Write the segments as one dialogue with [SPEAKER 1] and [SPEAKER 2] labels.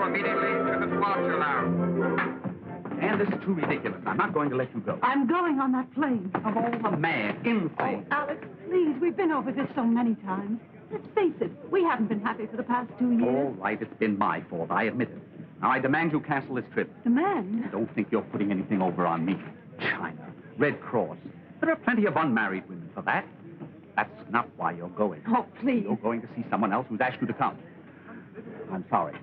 [SPEAKER 1] go immediately to the departure lounge.
[SPEAKER 2] And this is too ridiculous. I'm not going to let you go.
[SPEAKER 3] I'm going on that plane.
[SPEAKER 2] Of all the mad, insane.
[SPEAKER 3] Oh, Alex, please, we've been over this so many times. Let's face it, we haven't been happy for the past 2 years.
[SPEAKER 2] All right, it's been my fault. I admit it. Now, I demand you cancel this trip.
[SPEAKER 3] Demand?
[SPEAKER 2] Don't think you're putting anything over on me. China, Red Cross. There are plenty of unmarried women for that. That's not why you're going.
[SPEAKER 3] Oh, please.
[SPEAKER 2] You're going to see someone else who's asked you to come. I'm sorry,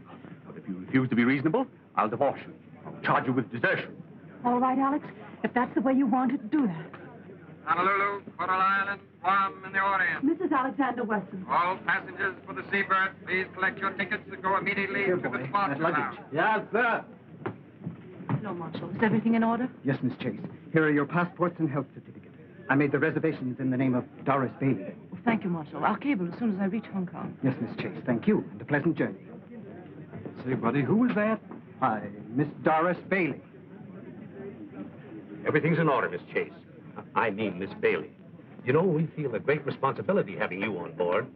[SPEAKER 2] but if you refuse to be reasonable, I'll divorce you. I'll charge you with desertion.
[SPEAKER 3] All right, Alex. If that's the way you want it, do that.
[SPEAKER 1] Honolulu, Coral Island, Guam, and the Orient.
[SPEAKER 3] Mrs. Alexander Weston.
[SPEAKER 1] All passengers for the Seabird, please collect your tickets and go immediately to the departure lounge.
[SPEAKER 4] Yes, sir.
[SPEAKER 3] Hello, Marshal. Is everything in order?
[SPEAKER 4] Yes, Miss Chase. Here are your passports and health certificates. I made the reservations in the name of Doris Bailey.
[SPEAKER 3] Well, thank you, Marshal. I'll cable as soon as I reach Hong Kong.
[SPEAKER 4] Yes, Miss Chase. Thank you, and a pleasant journey.
[SPEAKER 5] Say, buddy, who was that?
[SPEAKER 4] Hi, Miss Doris Bailey.
[SPEAKER 6] Everything's in order, Miss Chase. I mean, Miss Bailey. You know, we feel a great responsibility having you on board.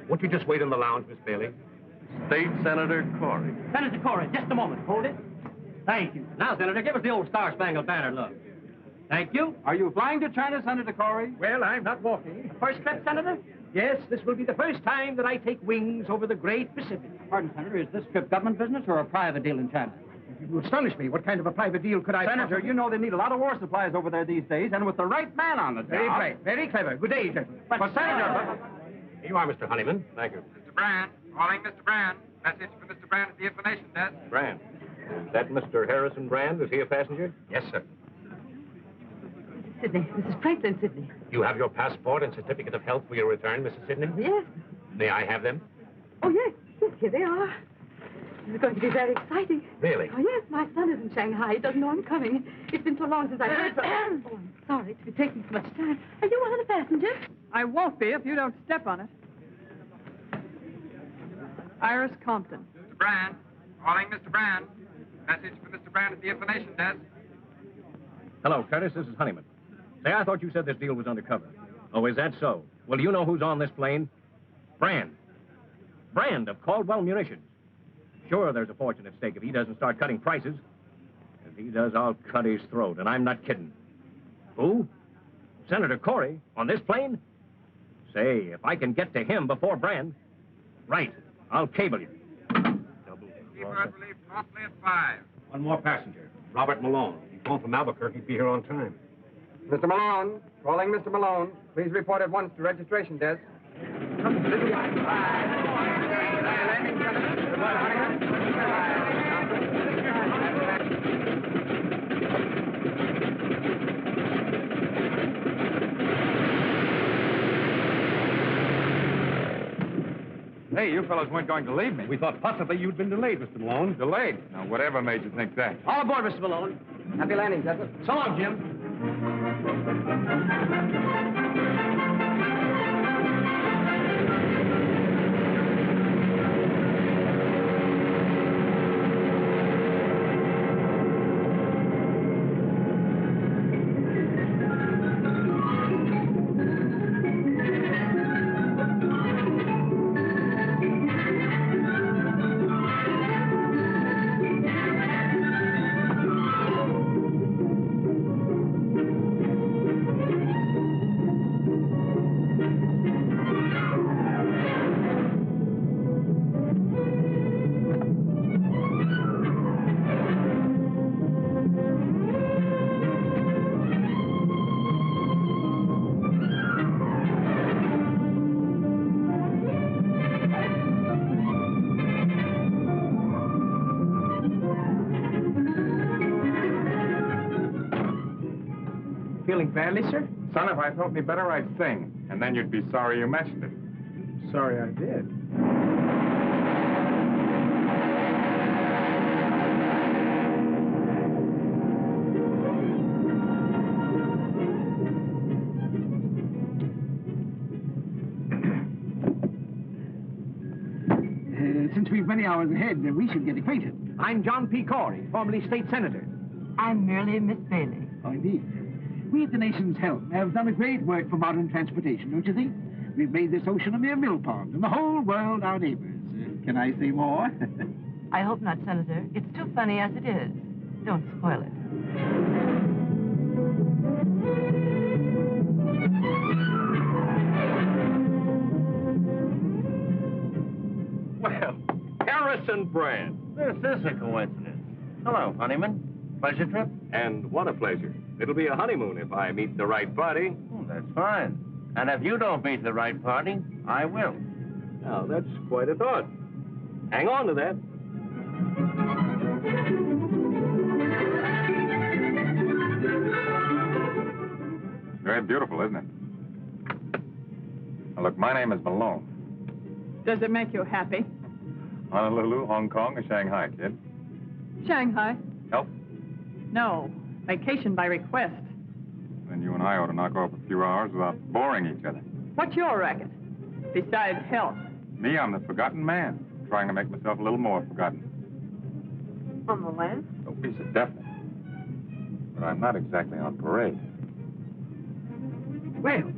[SPEAKER 6] Won't you just wait in the lounge, Miss Bailey?
[SPEAKER 5] State Senator Corey.
[SPEAKER 7] Senator Corey, just a moment. Hold it. Thank you. Now, Senator, give us the old Star-Spangled Banner look. Thank you.
[SPEAKER 5] Are you flying to China, Senator Corey?
[SPEAKER 7] Well, I'm not walking. First trip, Senator? Yes, this will be the first time that I take wings over the great Pacific.
[SPEAKER 5] Pardon, Senator, is this trip government business or a private deal in China?
[SPEAKER 4] You astonish me. What kind of a private deal could I...
[SPEAKER 5] Senator, you know they need a lot of war supplies over there these days, and with the right man on the job...
[SPEAKER 4] Very bright, very clever. Good day, gentlemen.
[SPEAKER 5] But, Senator...
[SPEAKER 6] Here you are, Mr. Honeyman. Thank you.
[SPEAKER 1] Mr. Brand, calling Mr. Brand. Message for Mr. Brand at the information desk.
[SPEAKER 6] Brand. Is that Mr. Harrison Brand? Is he a passenger? Yes, sir.
[SPEAKER 3] Sidney. Mrs. Franklin Sidney.
[SPEAKER 6] You have your passport and certificate of health for your return, Mrs. Sidney?
[SPEAKER 3] Yes.
[SPEAKER 6] May I have them?
[SPEAKER 3] Oh, yes. Yes, here they are. This is going to be very exciting.
[SPEAKER 6] Really?
[SPEAKER 3] Oh, yes. My son is in Shanghai. He doesn't know I'm coming. It's been so long since I've heard from him. Oh, I'm sorry to be taking so much time. Are you one of the passengers?
[SPEAKER 8] I won't be if you don't step on it. Iris Compton.
[SPEAKER 1] Mr. Brand, calling Mr. Brand. Message for Mr. Brand at the information desk.
[SPEAKER 6] Hello, Curtis. This is Honeyman. Say, I thought you said this deal was undercover. Oh, is that so? Well, do you know who's on this plane? Brand. Brand of Caldwell Munitions. Sure, there's a fortune at stake if he doesn't start cutting prices. If he does, I'll cut his throat, and I'm not kidding. Who? Senator Corey on this plane? Say, if I can get to him before Brand... Right. I'll cable you.
[SPEAKER 1] Seabird will leave promptly at 5.
[SPEAKER 6] One more passenger. Robert Malone. He's home from Albuquerque. Be here on time.
[SPEAKER 4] Mr. Malone, calling Mr. Malone. Please report at once to registration desk.
[SPEAKER 5] Hey, you fellows weren't going to leave me.
[SPEAKER 6] We thought possibly you'd been delayed, Mr. Malone.
[SPEAKER 5] Delayed? Now, whatever made you think that?
[SPEAKER 7] All aboard, Mr. Malone.
[SPEAKER 4] Happy landing, gentlemen.
[SPEAKER 7] So long, Jim.
[SPEAKER 4] Feeling badly, sir?
[SPEAKER 5] Son, if I felt any better, I'd sing. And then you'd be sorry you mentioned it.
[SPEAKER 4] Sorry I did. Since we've many hours ahead, we should get acquainted.
[SPEAKER 7] I'm John P. Corey, formerly state senator.
[SPEAKER 3] I'm merely Miss Bailey.
[SPEAKER 4] Oh, indeed. We at the nation's helm have done a great work for modern transportation, don't you think? We've made this ocean a mere mill pond, and the whole world our neighbors. Can I say more?
[SPEAKER 3] I hope not, Senator. It's too funny as it is. Don't spoil it.
[SPEAKER 6] Well, Harrison Brand.
[SPEAKER 7] This is a coincidence. Hello, Honeyman. Pleasure trip?
[SPEAKER 6] And what a pleasure. It'll be a honeymoon if I meet the right party.
[SPEAKER 7] Oh, that's fine. And if you don't meet the right party, I will.
[SPEAKER 6] Now, that's quite a thought. Hang on to that.
[SPEAKER 5] Very beautiful, isn't it? Now, look, my name is Malone.
[SPEAKER 8] Does it make you happy?
[SPEAKER 5] Honolulu, Hong Kong, or Shanghai, kid?
[SPEAKER 8] Shanghai?
[SPEAKER 5] Help?
[SPEAKER 8] No. Vacation by request.
[SPEAKER 5] Then you and I ought to knock off a few hours without boring each other.
[SPEAKER 8] What's your racket? Besides health.
[SPEAKER 5] Me, I'm the forgotten man, trying to make myself a little more forgotten.
[SPEAKER 3] On the land?
[SPEAKER 5] No piece of definite. But I'm not exactly on parade.
[SPEAKER 2] Well,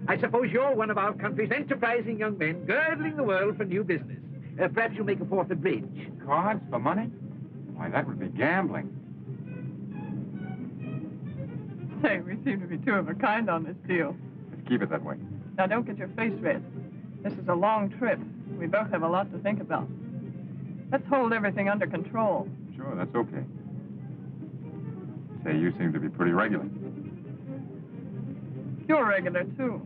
[SPEAKER 2] I suppose you're one of our country's enterprising young men, girdling the world for new business. Perhaps you'll make a fourth at bridge.
[SPEAKER 5] Cards for money? Why, that would be gambling.
[SPEAKER 8] Say, we seem to be two of a kind on this deal.
[SPEAKER 5] Let's keep it that way.
[SPEAKER 8] Now, don't get your face red. This is a long trip. We both have a lot to think about. Let's hold everything under control.
[SPEAKER 5] Sure, that's okay. Say, you seem to be pretty regular.
[SPEAKER 8] You're regular, too.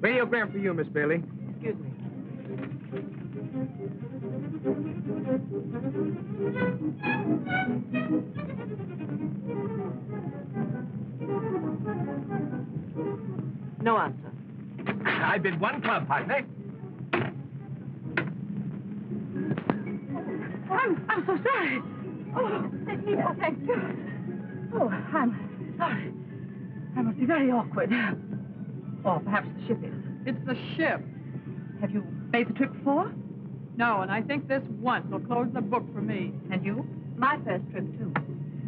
[SPEAKER 2] Radiogram for you, Miss Bailey.
[SPEAKER 3] Excuse me. No answer.
[SPEAKER 2] I've been one club, partner.
[SPEAKER 3] I'm so sorry. Oh, thank you. Oh, I'm sorry. I must be very awkward. Or perhaps the ship is.
[SPEAKER 8] It's the ship.
[SPEAKER 3] Have you made the trip before?
[SPEAKER 8] No, and I think this once will close the book for me.
[SPEAKER 3] And you? My first trip, too.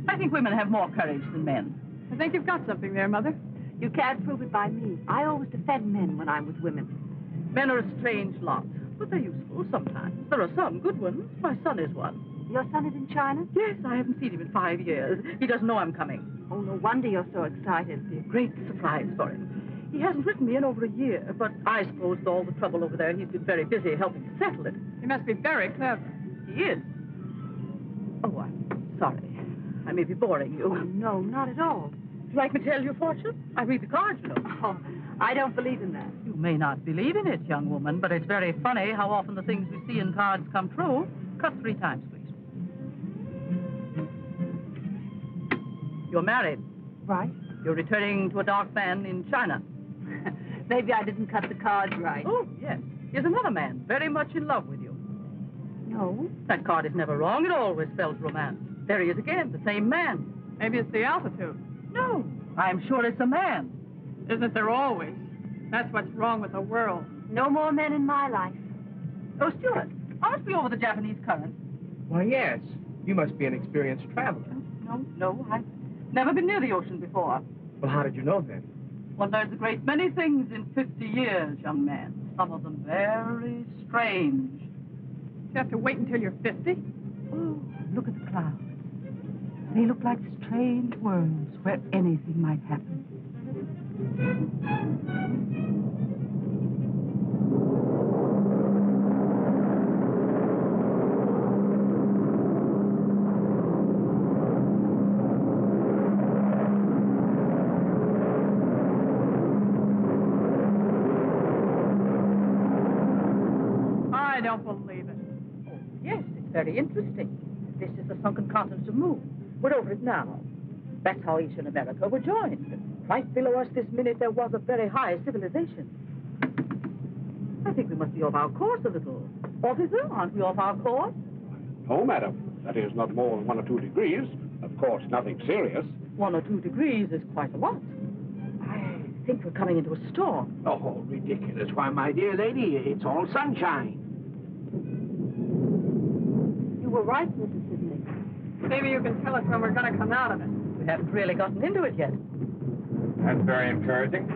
[SPEAKER 3] I think women have more courage than men.
[SPEAKER 8] I think you've got something there, Mother.
[SPEAKER 3] You can't prove it by me. I always defend men when I'm with women. Men are a strange lot, but they're useful sometimes. There are some good ones. My son is one. Your son is in China? Yes, I haven't seen him in 5 years. He doesn't know I'm coming. Oh, no wonder you're so excited. It'll be a great surprise for him. He hasn't written me in over a year, but I suppose with all the trouble over there, he's been very busy helping to settle it.
[SPEAKER 8] He must be very clever.
[SPEAKER 3] He is. Oh, I'm sorry. I may be boring you. Oh, no, not at all. Would you like me to tell your fortune? I read the cards, you know. Oh, I don't believe in that. You may not believe in it, young woman, but it's very funny how often the things we see in cards come true. Cut 3 times, please. You're married. Right. You're returning to a dark man in China. Maybe I didn't cut the cards right. Oh, yes. Here's another man, very much in love with you. No. That card is never wrong. It always spells romance. There he is again, the same man.
[SPEAKER 8] Maybe it's the altitude.
[SPEAKER 3] No. I'm sure it's a man.
[SPEAKER 8] Isn't there always? That's what's wrong with the world.
[SPEAKER 3] No more men in my life. Oh, Stuart, aren't we over the Japanese current?
[SPEAKER 2] Why, yes. You must be an experienced traveler.
[SPEAKER 3] No, I've never been near the ocean before.
[SPEAKER 2] Well, how did you know then?
[SPEAKER 3] One learns a great many things in 50 years, young man. Some of them very strange.
[SPEAKER 8] You have to wait until you're 50?
[SPEAKER 3] Oh, look at the clouds. They look like strange worlds where anything might happen.
[SPEAKER 8] I don't believe it.
[SPEAKER 3] Oh, yes, it's very interesting. This is the sunken continent of Moon. We're over it now. That's how Eastern America were joined. Right below us this minute, there was a very high civilization. I think we must be off our course a little. Officer, aren't we off our course?
[SPEAKER 9] No, madam. That is not more than 1 or 2 degrees. Of course, nothing serious.
[SPEAKER 3] 1 or 2 degrees is quite a lot. I think we're coming into a storm.
[SPEAKER 9] Oh, ridiculous. Why, my dear lady, it's all sunshine.
[SPEAKER 3] You were right, Mrs. Sidney.
[SPEAKER 8] Maybe you can tell us when we're going to come out of it.
[SPEAKER 3] We haven't really gotten into it yet.
[SPEAKER 5] That's very encouraging.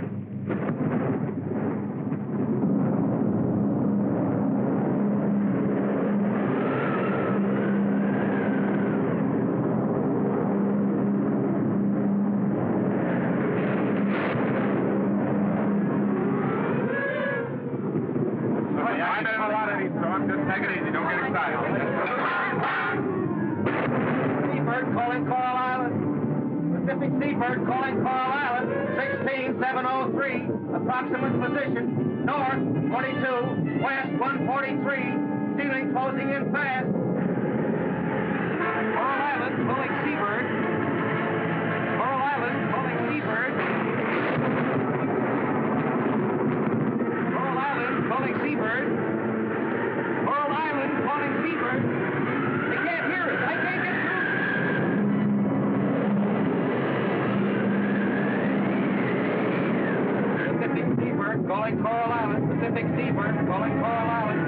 [SPEAKER 7] Seabird calling Coral Island, 16703. Approximate position, north 42, west 143. Ceiling closing in fast. Coral Island calling Seabird. Coral Island calling Seabird. Coral Island calling Seabird. Coral Island calling Seabird. They can't hear us. I can't get through. Pacific Seabird calling Coral Island. Pacific Seabird calling Coral Island.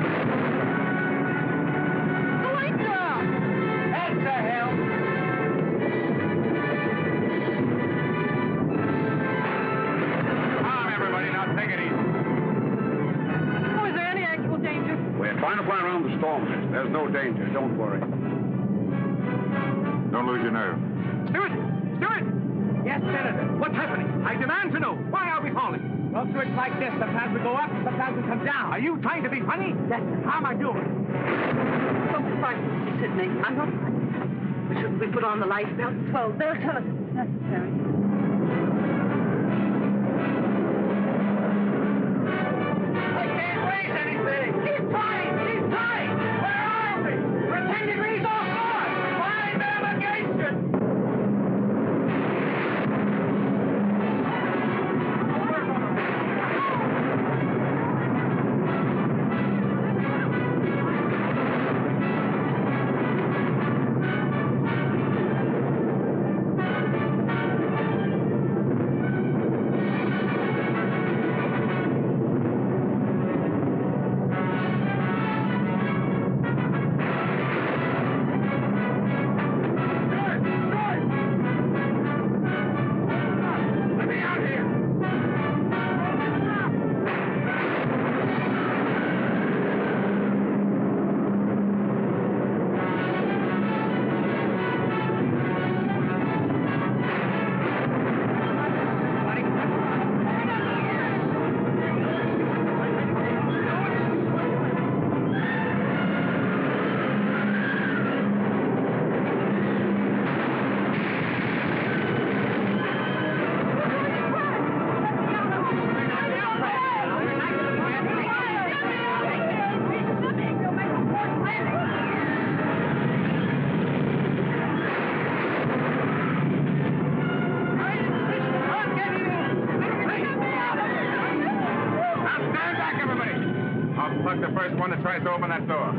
[SPEAKER 7] That's the hell.
[SPEAKER 5] Calm, everybody. Now take it easy.
[SPEAKER 8] Oh, is there any actual danger?
[SPEAKER 9] We're trying to fly around the storm, miss. There's no danger. Don't worry.
[SPEAKER 5] Don't lose your nerve.
[SPEAKER 6] Stewart! Stewart! Yes, Senator. What's happening? I demand to know. Why are we falling? Well, sir, it's like this. Sometimes we go up, sometimes we come down. Are you trying to be funny? Yes, sir. How am I doing?
[SPEAKER 3] Don't be frightened, Mr. Sidney. I'm not frightened. But shouldn't we put on the life belts? Well, they'll tell us if it's necessary.
[SPEAKER 7] I can't raise anything. Keep trying. Keep trying. Where are we? We're 10 degrees off north. Find navigation.
[SPEAKER 5] The first one that tries to open that door.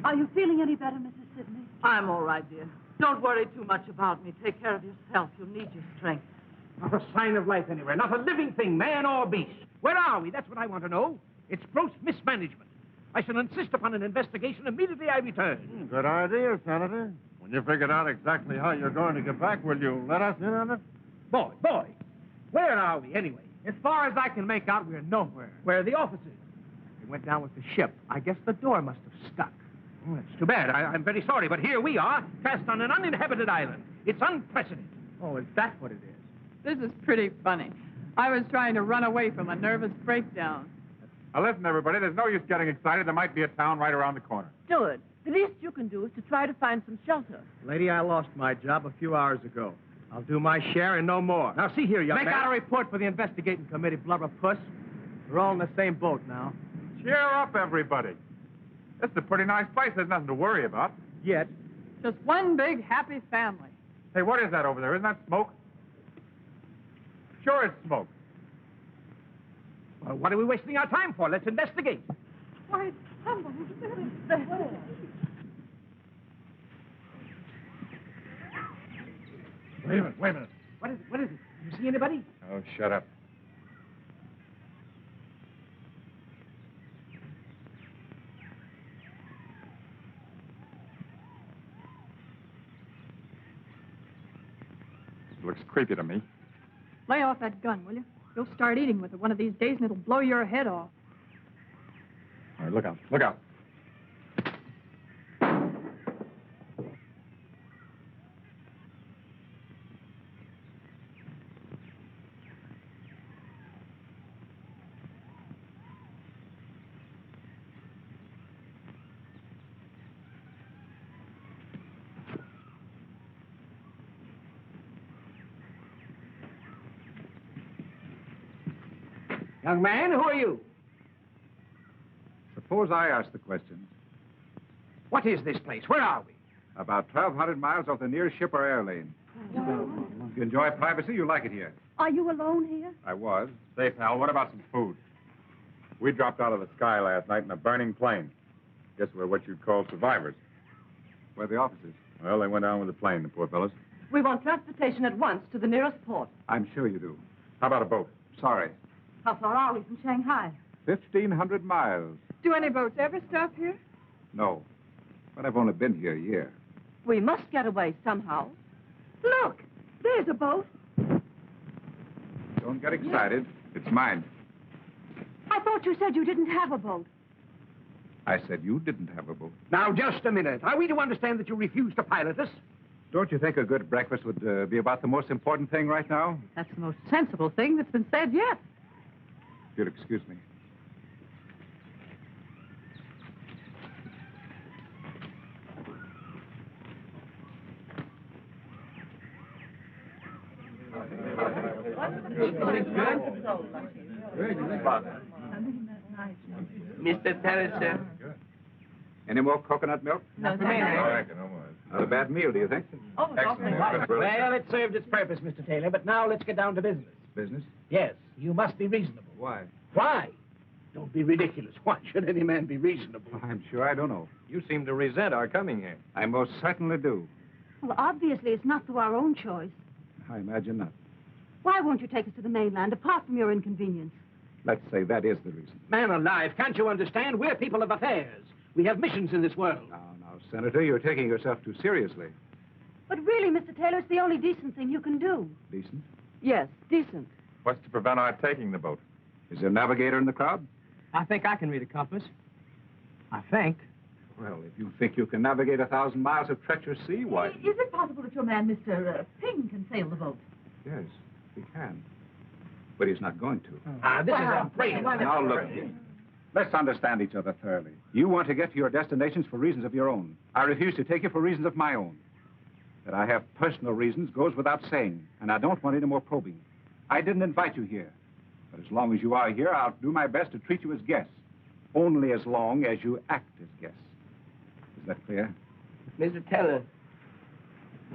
[SPEAKER 3] Are you feeling any better, Mrs. Sidney?
[SPEAKER 10] I'm all right, dear. Don't worry too much about me. Take care of yourself. You'll need your strength.
[SPEAKER 6] Not a sign of life anywhere. Not a living thing, man or beast. Where are we? That's what I want to know. It's gross mismanagement. I shall insist upon an investigation immediately I return.
[SPEAKER 11] Good idea, Senator. When you figured out exactly how you're going to get back, will you let us in on it?
[SPEAKER 6] Boy, where are we anyway? As far as I can make out, we're nowhere. Where are the officers? They went down with the ship. I guess the door must have stuck. Oh, that's too bad. I'm very sorry, but here we are, cast on an uninhabited island. It's unprecedented.
[SPEAKER 4] Oh, is that what it is?
[SPEAKER 8] This is pretty funny. I was trying to run away from a nervous breakdown.
[SPEAKER 5] Now listen, everybody, there's no use getting excited. There might be a town right around the corner.
[SPEAKER 10] Stewart, the least you can do is to try to find some shelter.
[SPEAKER 4] Lady, I lost my job a few hours ago. I'll do my share and no more.
[SPEAKER 6] Now, see here, young man.
[SPEAKER 4] Make out a report for the investigating committee, blubber puss. We're all in the same boat now.
[SPEAKER 5] Cheer up, everybody. This is a pretty nice place. There's nothing to worry about.
[SPEAKER 4] Yet.
[SPEAKER 8] Just one big happy family.
[SPEAKER 5] Hey, what is that over there? Isn't that smoke? Sure it's smoke.
[SPEAKER 6] Well, what are we wasting our time for? Let's investigate.
[SPEAKER 8] Why, somebody's there.
[SPEAKER 11] Wait a minute, wait a minute.
[SPEAKER 7] What is it? What is it? You see anybody?
[SPEAKER 5] Oh, shut up. It looks creepy to me.
[SPEAKER 8] Lay off that gun, will you? You'll start eating with it one of these days and it'll blow your head off.
[SPEAKER 5] All right, look out, look out.
[SPEAKER 7] Young man, who are you?
[SPEAKER 12] Suppose I ask the questions.
[SPEAKER 7] What is this place? Where are we?
[SPEAKER 12] About 1,200 miles off the nearest ship or air lane. If you enjoy privacy, you like it here.
[SPEAKER 13] Are you alone here?
[SPEAKER 12] I was.
[SPEAKER 5] Say, pal, what about some food? We dropped out of the sky last night in a burning plane. Guess we're what you'd call survivors.
[SPEAKER 12] Where are the officers?
[SPEAKER 5] Well, they went down with the plane, the poor fellows.
[SPEAKER 3] We want transportation at once to the nearest port.
[SPEAKER 12] I'm sure you do.
[SPEAKER 5] How about a boat?
[SPEAKER 12] Sorry.
[SPEAKER 3] How far are we from Shanghai?
[SPEAKER 12] 1,500 miles.
[SPEAKER 8] Do any boats ever stop here?
[SPEAKER 12] No. But I've only been here a year.
[SPEAKER 3] We must get away somehow. Look, there's a boat.
[SPEAKER 12] Don't get excited. It's mine.
[SPEAKER 13] I thought you said you didn't have a boat.
[SPEAKER 12] I said you didn't have a boat.
[SPEAKER 7] Now, just a minute. Are we to understand that you refuse to pilot us?
[SPEAKER 12] Don't you think a good breakfast would be about the most important thing right now?
[SPEAKER 3] That's the most sensible thing that's been said yet.
[SPEAKER 12] If you'll excuse me.
[SPEAKER 7] Mr. Terrace, sir.
[SPEAKER 12] Any more coconut milk?
[SPEAKER 3] No, thank you.
[SPEAKER 12] Not a bad meal, do you think?
[SPEAKER 3] Oh, it's awfully well.
[SPEAKER 7] Well, it served its purpose, Mr. Taylor, but now let's get down to business.
[SPEAKER 12] Business?
[SPEAKER 7] Yes, you must be reasonable.
[SPEAKER 12] Why?
[SPEAKER 7] Why? Don't be ridiculous. Why should any man be reasonable?
[SPEAKER 12] I'm sure I don't know.
[SPEAKER 6] You seem to resent our coming here.
[SPEAKER 12] I most certainly do.
[SPEAKER 13] Well, obviously, it's not through our own choice.
[SPEAKER 12] I imagine not.
[SPEAKER 13] Why won't you take us to the mainland, apart from your inconvenience?
[SPEAKER 12] Let's say that is the reason.
[SPEAKER 7] Man alive, can't you understand? We're people of affairs. We have missions in this world.
[SPEAKER 12] Now, Senator, you're taking yourself too seriously.
[SPEAKER 13] But really, Mr. Taylor, it's the only decent thing you can do.
[SPEAKER 12] Decent?
[SPEAKER 3] Yes, decent.
[SPEAKER 5] What's to prevent our taking the boat?
[SPEAKER 12] Is there a navigator in the crowd?
[SPEAKER 7] I think I can read a compass. I think.
[SPEAKER 12] Well, if you think you can navigate 1,000 miles of treacherous sea, why?
[SPEAKER 3] Is it possible that your man, Mr. Ping, can sail the boat?
[SPEAKER 12] Yes, he can. But he's not going to.
[SPEAKER 7] This is a break.
[SPEAKER 12] Now, look, let's understand each other thoroughly. You want to get to your destinations for reasons of your own. I refuse to take you for reasons of my own. That I have personal reasons goes without saying, and I don't want any more probing. I didn't invite you here. But as long as you are here, I'll do my best to treat you as guests. Only as long as you act as guests. Is that clear?
[SPEAKER 7] Mr. Taylor,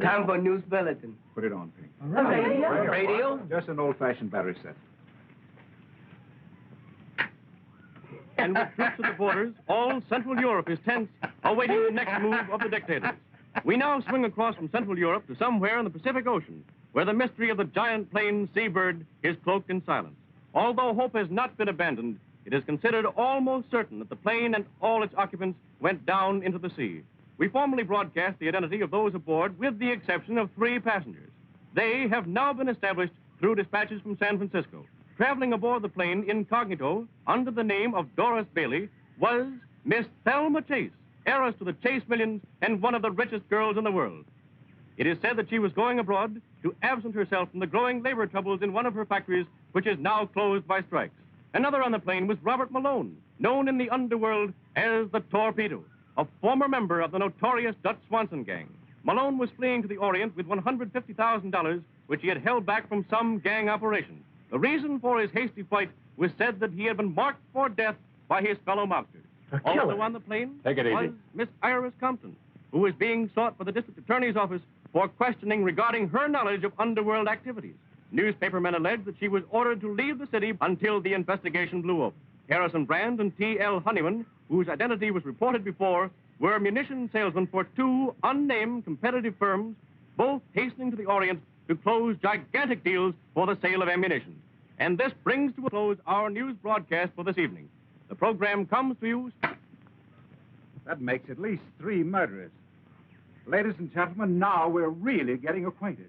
[SPEAKER 7] time for news bulletin.
[SPEAKER 12] Put it on, Pink.
[SPEAKER 7] Radio?
[SPEAKER 12] Just an old-fashioned battery set.
[SPEAKER 14] And with troops at the borders, all Central Europe is tense, awaiting the next move of the dictators. We now swing across from Central Europe to somewhere in the Pacific Ocean, where the mystery of the giant plane seabird is cloaked in silence. Although hope has not been abandoned, it is considered almost certain that the plane and all its occupants went down into the sea. We formally broadcast the identity of those aboard, with the exception of 3 passengers. They have now been established through dispatches from San Francisco. Traveling aboard the plane incognito under the name of Doris Bailey was Miss Thelma Chase, heiress to the Chase millions and one of the richest girls in the world. It is said that she was going abroad to absent herself from the growing labor troubles in one of her factories, which is now closed by strikes. Another on the plane was Robert Malone, known in the underworld as the Torpedo, a former member of the notorious Dutch Swanson gang. Malone was fleeing to the Orient with $150,000, which he had held back from some gang operation. The reason for his hasty flight was said that he had been marked for death by his fellow mobsters. Also on the plane was Miss Iris Compton, who is being sought by the district attorney's office for questioning regarding her knowledge of underworld activities. Newspapermen allege that she was ordered to leave the city until the investigation blew up. Harrison Brand and T.L. Honeyman, whose identity was reported before, were munition salesmen for 2 unnamed competitive firms, both hastening to the Orient to close gigantic deals for the sale of ammunition. And this brings to a close our news broadcast for this evening. The program comes to you...
[SPEAKER 12] That makes at least 3 murderers. Ladies and gentlemen, now we're really getting acquainted.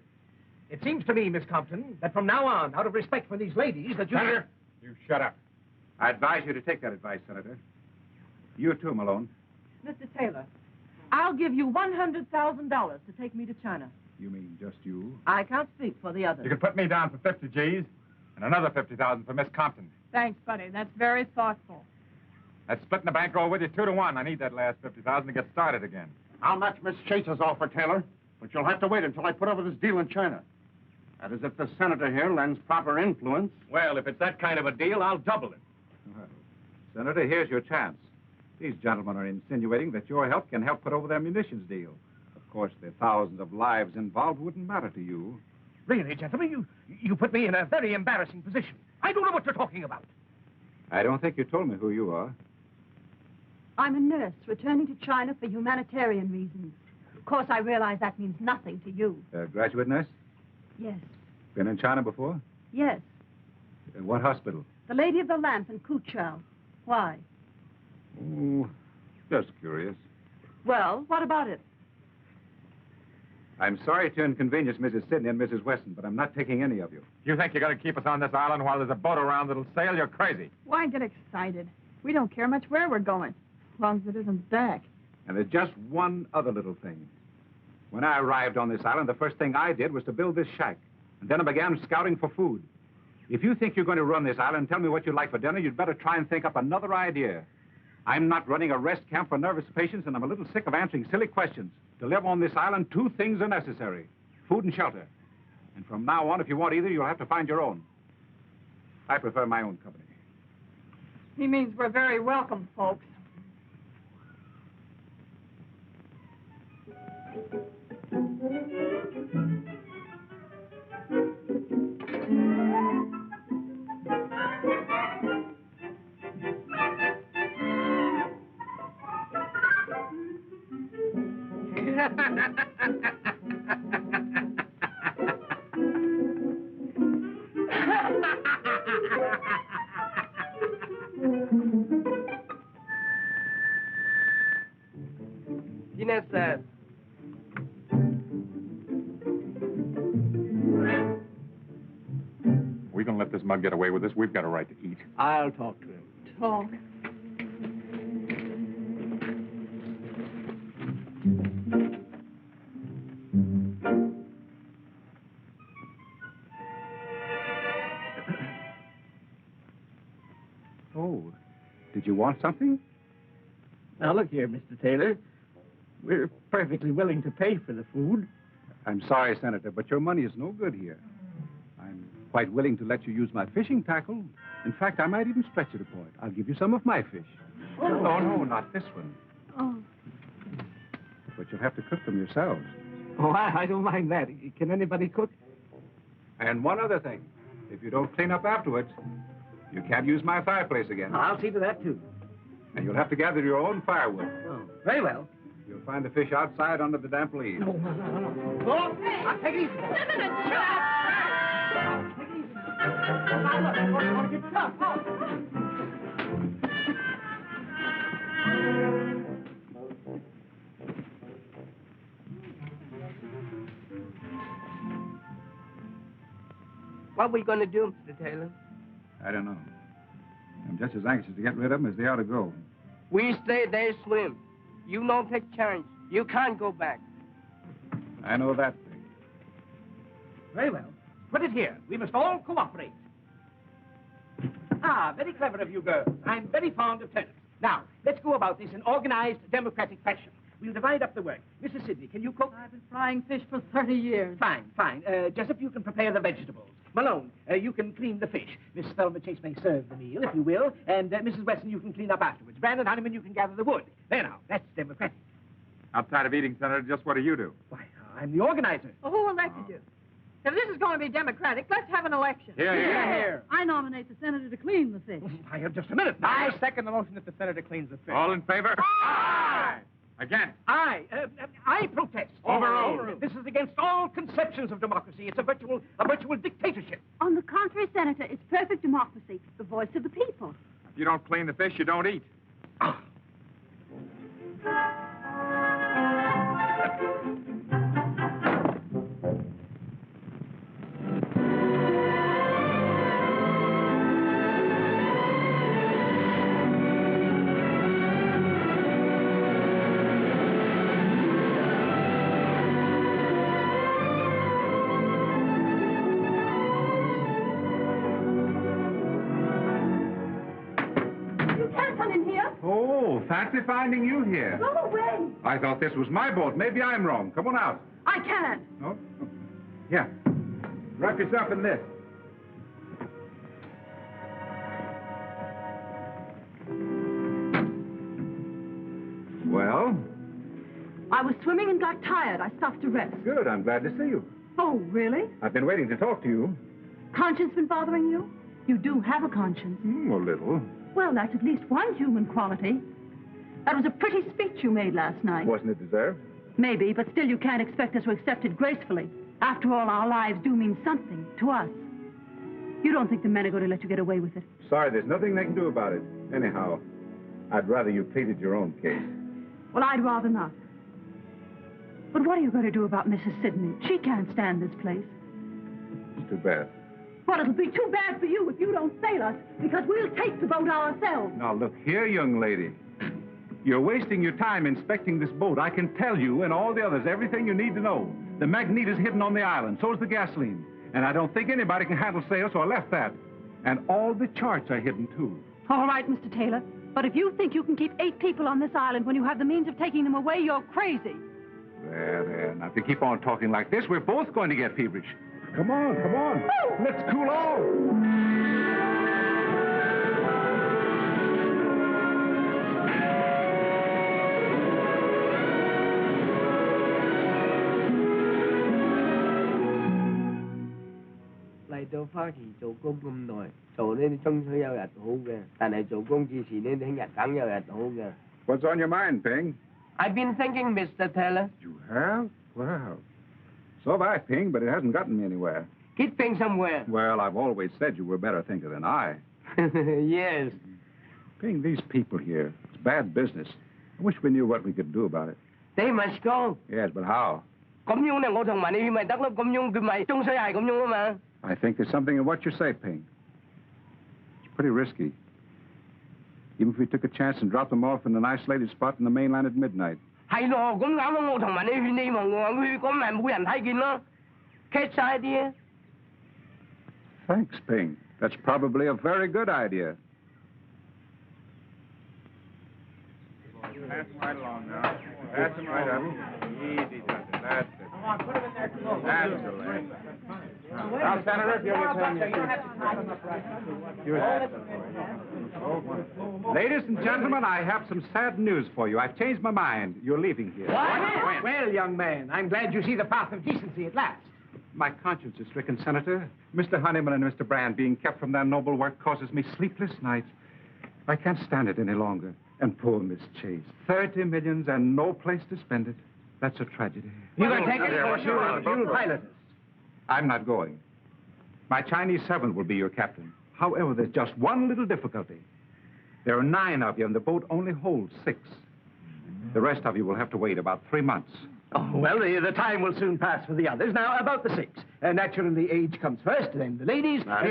[SPEAKER 6] It seems to me, Miss Compton, that from now on, out of respect for these ladies, that you...
[SPEAKER 12] Senator, you shut up. I advise you to take that advice, Senator. You too, Malone.
[SPEAKER 3] Mr. Taylor, I'll give you $100,000 to take me to China.
[SPEAKER 12] You mean just you?
[SPEAKER 3] I can't speak for the others.
[SPEAKER 5] You can put me down for 50 G's and another 50,000 for Miss Compton.
[SPEAKER 8] Thanks, buddy. That's very thoughtful.
[SPEAKER 5] That's splitting the bankroll with you 2 to 1. I need that last 50,000 to get started again.
[SPEAKER 11] I'll match Miss Chase's offer, Taylor, but you'll have to wait until I put over this deal in China. That is if the senator here lends proper influence.
[SPEAKER 6] Well, if it's that kind of a deal, I'll double it.
[SPEAKER 12] Well, Senator, here's your chance. These gentlemen are insinuating that your help can help put over their munitions deal. Of course, the thousands of lives involved wouldn't matter to you.
[SPEAKER 6] Really, gentlemen, you put me in a very embarrassing position. I don't know what you're talking about.
[SPEAKER 12] I don't think you told me who you are.
[SPEAKER 13] I'm a nurse returning to China for humanitarian reasons. Of course, I realize that means nothing to you.
[SPEAKER 12] Graduate nurse?
[SPEAKER 13] Yes.
[SPEAKER 12] Been in China before?
[SPEAKER 13] Yes.
[SPEAKER 12] What hospital?
[SPEAKER 13] The Lady of the Lamp in Kuchao. Why?
[SPEAKER 12] Oh, just curious.
[SPEAKER 3] Well, what about it?
[SPEAKER 12] I'm sorry to inconvenience Mrs. Sidney and Mrs. Weston, but I'm not taking any of you.
[SPEAKER 5] You think you're going to keep us on this island while there's a boat around that'll sail? You're crazy.
[SPEAKER 8] Why get excited? We don't care much where we're going, as long as it isn't back.
[SPEAKER 12] And there's just one other little thing. When I arrived on this island, the first thing I did was to build this shack. And then I began scouting for food. If you think you're going to run this island and tell me what you'd like for dinner, you'd better try and think up another idea. I'm not running a rest camp for nervous patients, and I'm a little sick of answering silly questions. To live on this island, 2 things are necessary: food and shelter. And from now on, if you want either, you'll have to find your own. I prefer my own company.
[SPEAKER 8] He means we're very welcome, folks.
[SPEAKER 5] We gonna let this mug get away with this? We've got a right to eat.
[SPEAKER 6] I'll talk to him.
[SPEAKER 8] Talk.
[SPEAKER 12] Oh, did you want something?
[SPEAKER 15] Now, look here, Mr. Taylor. We're perfectly willing to pay for the food.
[SPEAKER 12] I'm sorry, Senator, but your money is no good here. I'm quite willing to let you use my fishing tackle. In fact, I might even stretch it a point. I'll give you some of my fish.
[SPEAKER 15] Oh.
[SPEAKER 12] No, not this one.
[SPEAKER 8] Oh.
[SPEAKER 12] But you'll have to cook them yourselves.
[SPEAKER 15] Oh, I don't mind that. Can anybody cook?
[SPEAKER 12] And one other thing. If you don't clean up afterwards, you can't use my fireplace again.
[SPEAKER 15] I'll see to that, too.
[SPEAKER 12] And you'll have to gather your own firewood.
[SPEAKER 15] Oh, very well.
[SPEAKER 12] You'll find the fish outside under the damp leaves.
[SPEAKER 15] No. Oh, hey, take it easy.
[SPEAKER 3] Wait a minute, Chuck!
[SPEAKER 15] Take it easy. Now, look, I want to get tough.
[SPEAKER 16] What are we going to do, Mr. Taylor?
[SPEAKER 12] I don't know. I'm just as anxious to get rid of them as they ought to go.
[SPEAKER 16] We stay there, swim. You don't take chance. You can't go back.
[SPEAKER 12] I know that thing.
[SPEAKER 6] Very well. Put it here. We must all cooperate. Ah, very clever of you girls. I'm very fond of tennis. Now, let's go about this in organized, democratic fashion. We'll divide up the work. Mrs. Sidney, can you cook?
[SPEAKER 3] I've been frying fish for 30 years.
[SPEAKER 6] Fine. Jessup, you can prepare the vegetables. Malone, you can clean the fish. Miss Thelma Chase may serve the meal, if you will. And Mrs. Weston, you can clean up afterwards. Brandon Honeyman, you can gather the wood. There now, that's democratic.
[SPEAKER 5] Outside of eating, Senator, just what do you do?
[SPEAKER 6] Why, I'm the organizer.
[SPEAKER 8] Well, who elected you? If this is going to be democratic, let's have an election.
[SPEAKER 5] Here.
[SPEAKER 3] I nominate the senator to clean the fish.
[SPEAKER 6] Just a minute.
[SPEAKER 14] I second the motion that the senator cleans the fish.
[SPEAKER 5] All in favor? Aye! Again.
[SPEAKER 15] I protest.
[SPEAKER 5] Overruled.
[SPEAKER 15] This is against all conceptions of democracy. It's a virtual dictatorship.
[SPEAKER 13] On the contrary, Senator, it's perfect democracy, the voice of the people.
[SPEAKER 5] If you don't clean the fish, you don't eat.
[SPEAKER 12] Fancy finding you here.
[SPEAKER 13] Go away.
[SPEAKER 12] I thought this was my boat. Maybe I'm wrong. Come on out.
[SPEAKER 13] I can't.
[SPEAKER 12] No? Yeah. Wrap yourself in this. Well?
[SPEAKER 13] I was swimming and got tired. I stopped to rest.
[SPEAKER 12] Good. I'm glad to see you.
[SPEAKER 13] Oh, really?
[SPEAKER 12] I've been waiting to talk to you.
[SPEAKER 13] Conscience been bothering you? You do have a conscience.
[SPEAKER 12] A little.
[SPEAKER 13] Well, that's at least one human quality. That was a pretty speech you made last night.
[SPEAKER 12] Wasn't it deserved?
[SPEAKER 13] Maybe, but still you can't expect us to accept it gracefully. After all, our lives do mean something to us. You don't think the men are going to let you get away with it?
[SPEAKER 12] Sorry, there's nothing they can do about it. Anyhow, I'd rather you pleaded your own case.
[SPEAKER 13] Well, I'd rather not. But what are you going to do about Mrs. Sidney? She can't stand this place.
[SPEAKER 12] It's too bad.
[SPEAKER 13] Well, it'll be too bad for you if you don't sail us, because we'll take the boat ourselves.
[SPEAKER 12] Now, look here, young lady. You're wasting your time inspecting this boat. I can tell you and all the others everything you need to know. The magnet is hidden on the island. So is the gasoline. And I don't think anybody can handle sail, so I left that. And all the charts are hidden, too.
[SPEAKER 13] All right, Mr. Taylor. But if you think you can keep 8 people on this island when you have the means of taking them away, you're crazy.
[SPEAKER 12] There. Now, if you keep on talking like this, we're both going to get feverish. Come on.
[SPEAKER 13] Oh.
[SPEAKER 12] Let's cool off.
[SPEAKER 16] 嚟到花旗做工咁耐，做呢啲終須有日好嘅，但係做工之前呢，聽日梗有日好嘅。
[SPEAKER 12] What's on your mind, Ping?
[SPEAKER 16] I've been thinking, Mr. Taylor.
[SPEAKER 12] You have? Well, so have I, Ping, but it hasn't gotten me anywhere.
[SPEAKER 16] Getting somewhere.
[SPEAKER 12] Well, I've always said you were a better thinker than I.
[SPEAKER 16] Yes.
[SPEAKER 12] Ping, these people here, it's bad business. I wish we knew what we could do about it.
[SPEAKER 16] They must go.
[SPEAKER 12] Yes, but how?
[SPEAKER 16] 咁樣咧，我同埋你去咪得咯，咁樣佢咪終須係咁樣啊嘛。
[SPEAKER 12] I think there's something in what you say, Ping. It's pretty risky. Even if we took a chance and dropped them off in an isolated spot in the mainland at midnight.
[SPEAKER 16] 係咯，咁啱咯，我同埋你去你望我去，咁咪冇人睇見咯。Catch idea.
[SPEAKER 12] Thanks, Ping. That's probably a very good idea.
[SPEAKER 5] Pass them right along now. Pass them right up. Easy does it. That's it.
[SPEAKER 7] Come on, put them in there.
[SPEAKER 5] That's the way.
[SPEAKER 11] Now, Senator, if you'll return your
[SPEAKER 12] Ladies and gentlemen, I have some sad news for you. I've changed my mind. You're leaving here.
[SPEAKER 15] What? Well, young man, I'm glad you see the path of decency at last.
[SPEAKER 12] My conscience is stricken, Senator. Mr. Honeyman and Mr. Brand being kept from their noble work causes me sleepless nights. I can't stand it any longer. And poor Miss Chase. 30 millions and no place to spend it. That's a tragedy.
[SPEAKER 15] You can take it, or you'll pilot us.
[SPEAKER 12] I'm not going. My Chinese servant will be your captain. However, there's just one little difficulty. There are 9 of you, and the boat only holds 6. The rest of you will have to wait about 3 months.
[SPEAKER 15] Oh, well, the time will soon pass for the others. Now, about the 6. Naturally, age comes first, then the ladies. Quiet!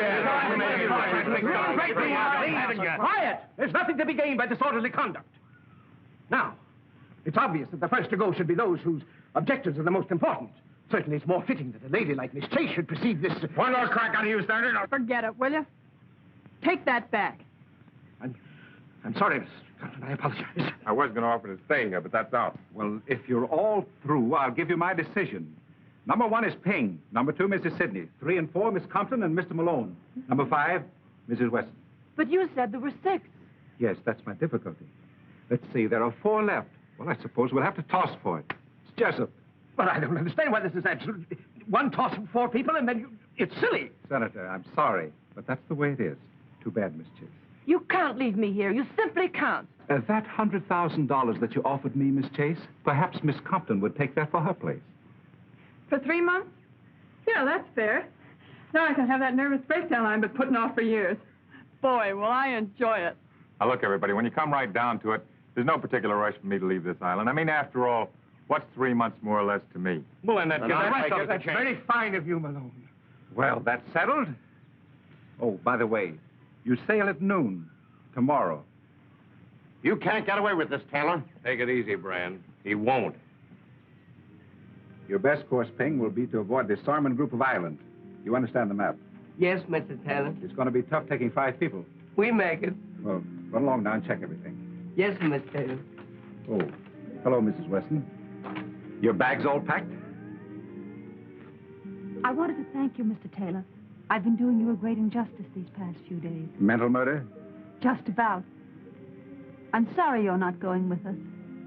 [SPEAKER 15] There's nothing to be gained by disorderly conduct. Now, it's obvious that the first to go should be those whose objectives are the most important. Certainly, it's more fitting that a lady like Miss Chase should precede this...
[SPEAKER 5] One more crack on you, Senator.
[SPEAKER 8] Forget it, will you? Take that back.
[SPEAKER 15] I'm sorry, Miss Compton. I apologize.
[SPEAKER 5] I was going to offer to stay here, but that's out.
[SPEAKER 12] Well, if you're all through, I'll give you my decision. Number 1 is Ping. Number 2, Mrs. Sidney. 3 and 4, Miss Compton and Mr. Malone. Number 5, Mrs. Weston.
[SPEAKER 13] But you said there were 6.
[SPEAKER 12] Yes, that's my difficulty. Let's see, there are 4 left. Well, I suppose we'll have to toss for it. It's Jessup.
[SPEAKER 15] But I don't understand why this is absolute... One toss of 4 people, and then you... It's silly.
[SPEAKER 12] Senator, I'm sorry, but that's the way it is. Too bad, Miss Chase.
[SPEAKER 3] You can't leave me here. You simply can't.
[SPEAKER 12] That $100,000 that you offered me, Miss Chase, perhaps Miss Compton would take that for her place.
[SPEAKER 8] For 3 months? Yeah, that's fair. Now I can have that nervous breakdown I've been putting off for years. Boy, will I enjoy it.
[SPEAKER 5] Now, look, everybody, when you come right down to it, there's no particular rush for me to leave this island. I mean, after all, what's 3 months more or less to me?
[SPEAKER 6] Well, and that gives the rest of us a
[SPEAKER 15] That's
[SPEAKER 6] chance.
[SPEAKER 15] very fine of you, Malone.
[SPEAKER 12] Well, that's settled. Oh, by the way, you sail at noon tomorrow.
[SPEAKER 11] You can't get away with this, Taylor.
[SPEAKER 6] Take it easy, Brand. He won't.
[SPEAKER 12] Your best course, Ping, will be to avoid the Sarman group of islands. You understand the map?
[SPEAKER 16] Yes, Mr. Taylor.
[SPEAKER 12] It's going to be tough taking 5 people.
[SPEAKER 16] We make it.
[SPEAKER 12] Well, run along now and check everything.
[SPEAKER 16] Yes, Mr. Taylor.
[SPEAKER 12] Oh, hello, Mrs. Weston. Your bag's all packed?
[SPEAKER 13] I wanted to thank you, Mr. Taylor. I've been doing you a great injustice these past few days.
[SPEAKER 12] Mental murder?
[SPEAKER 13] Just about. I'm sorry you're not going with us.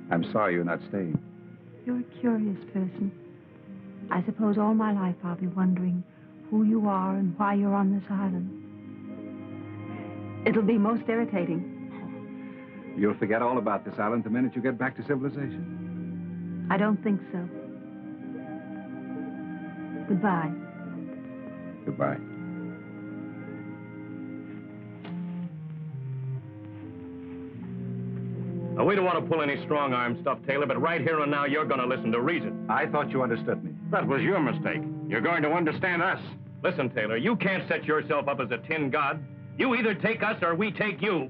[SPEAKER 12] I'm sorry you're not staying.
[SPEAKER 13] You're a curious person. I suppose all my life I'll be wondering who you are and why you're on this island. It'll be most irritating.
[SPEAKER 12] You'll forget all about this island the minute you get back to civilization.
[SPEAKER 13] I don't think so. Goodbye.
[SPEAKER 12] Goodbye.
[SPEAKER 6] Now, we don't want to pull any strong-arm stuff, Taylor, but right here and now, you're going to listen to reason.
[SPEAKER 12] I thought you understood me.
[SPEAKER 11] That was your mistake. You're going to understand us.
[SPEAKER 6] Listen, Taylor, you can't set yourself up as a tin god. You either take us or we take you.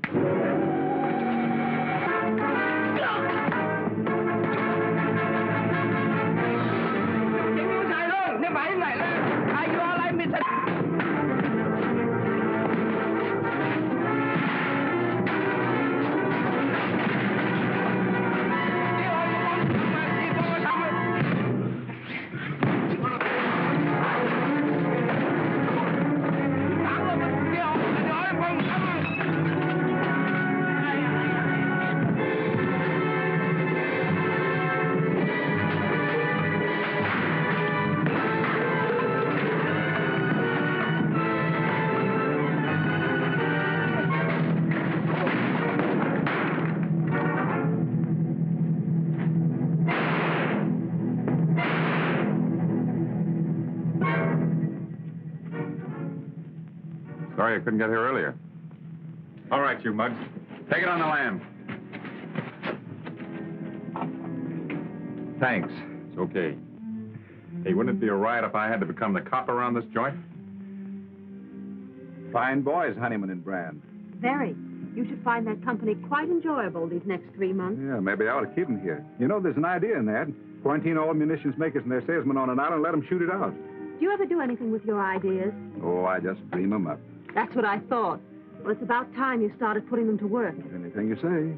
[SPEAKER 5] Sorry I couldn't get here earlier. All right, you mugs. Take it on the land.
[SPEAKER 12] Thanks.
[SPEAKER 5] It's okay. Hey, wouldn't it be a riot if I had to become the cop around this joint?
[SPEAKER 12] Fine boys, Honeyman and Brand.
[SPEAKER 13] Very. You should find that company quite enjoyable these next 3 months.
[SPEAKER 12] Yeah, maybe I ought to keep them here. You know, there's an idea in that. Quarantine all munitions makers and their salesmen on an island and let them shoot it out.
[SPEAKER 13] Do you ever do anything with your ideas?
[SPEAKER 12] Oh, I just dream them up.
[SPEAKER 13] That's what I thought. Well, it's about time you started putting them to work.
[SPEAKER 12] Anything you say.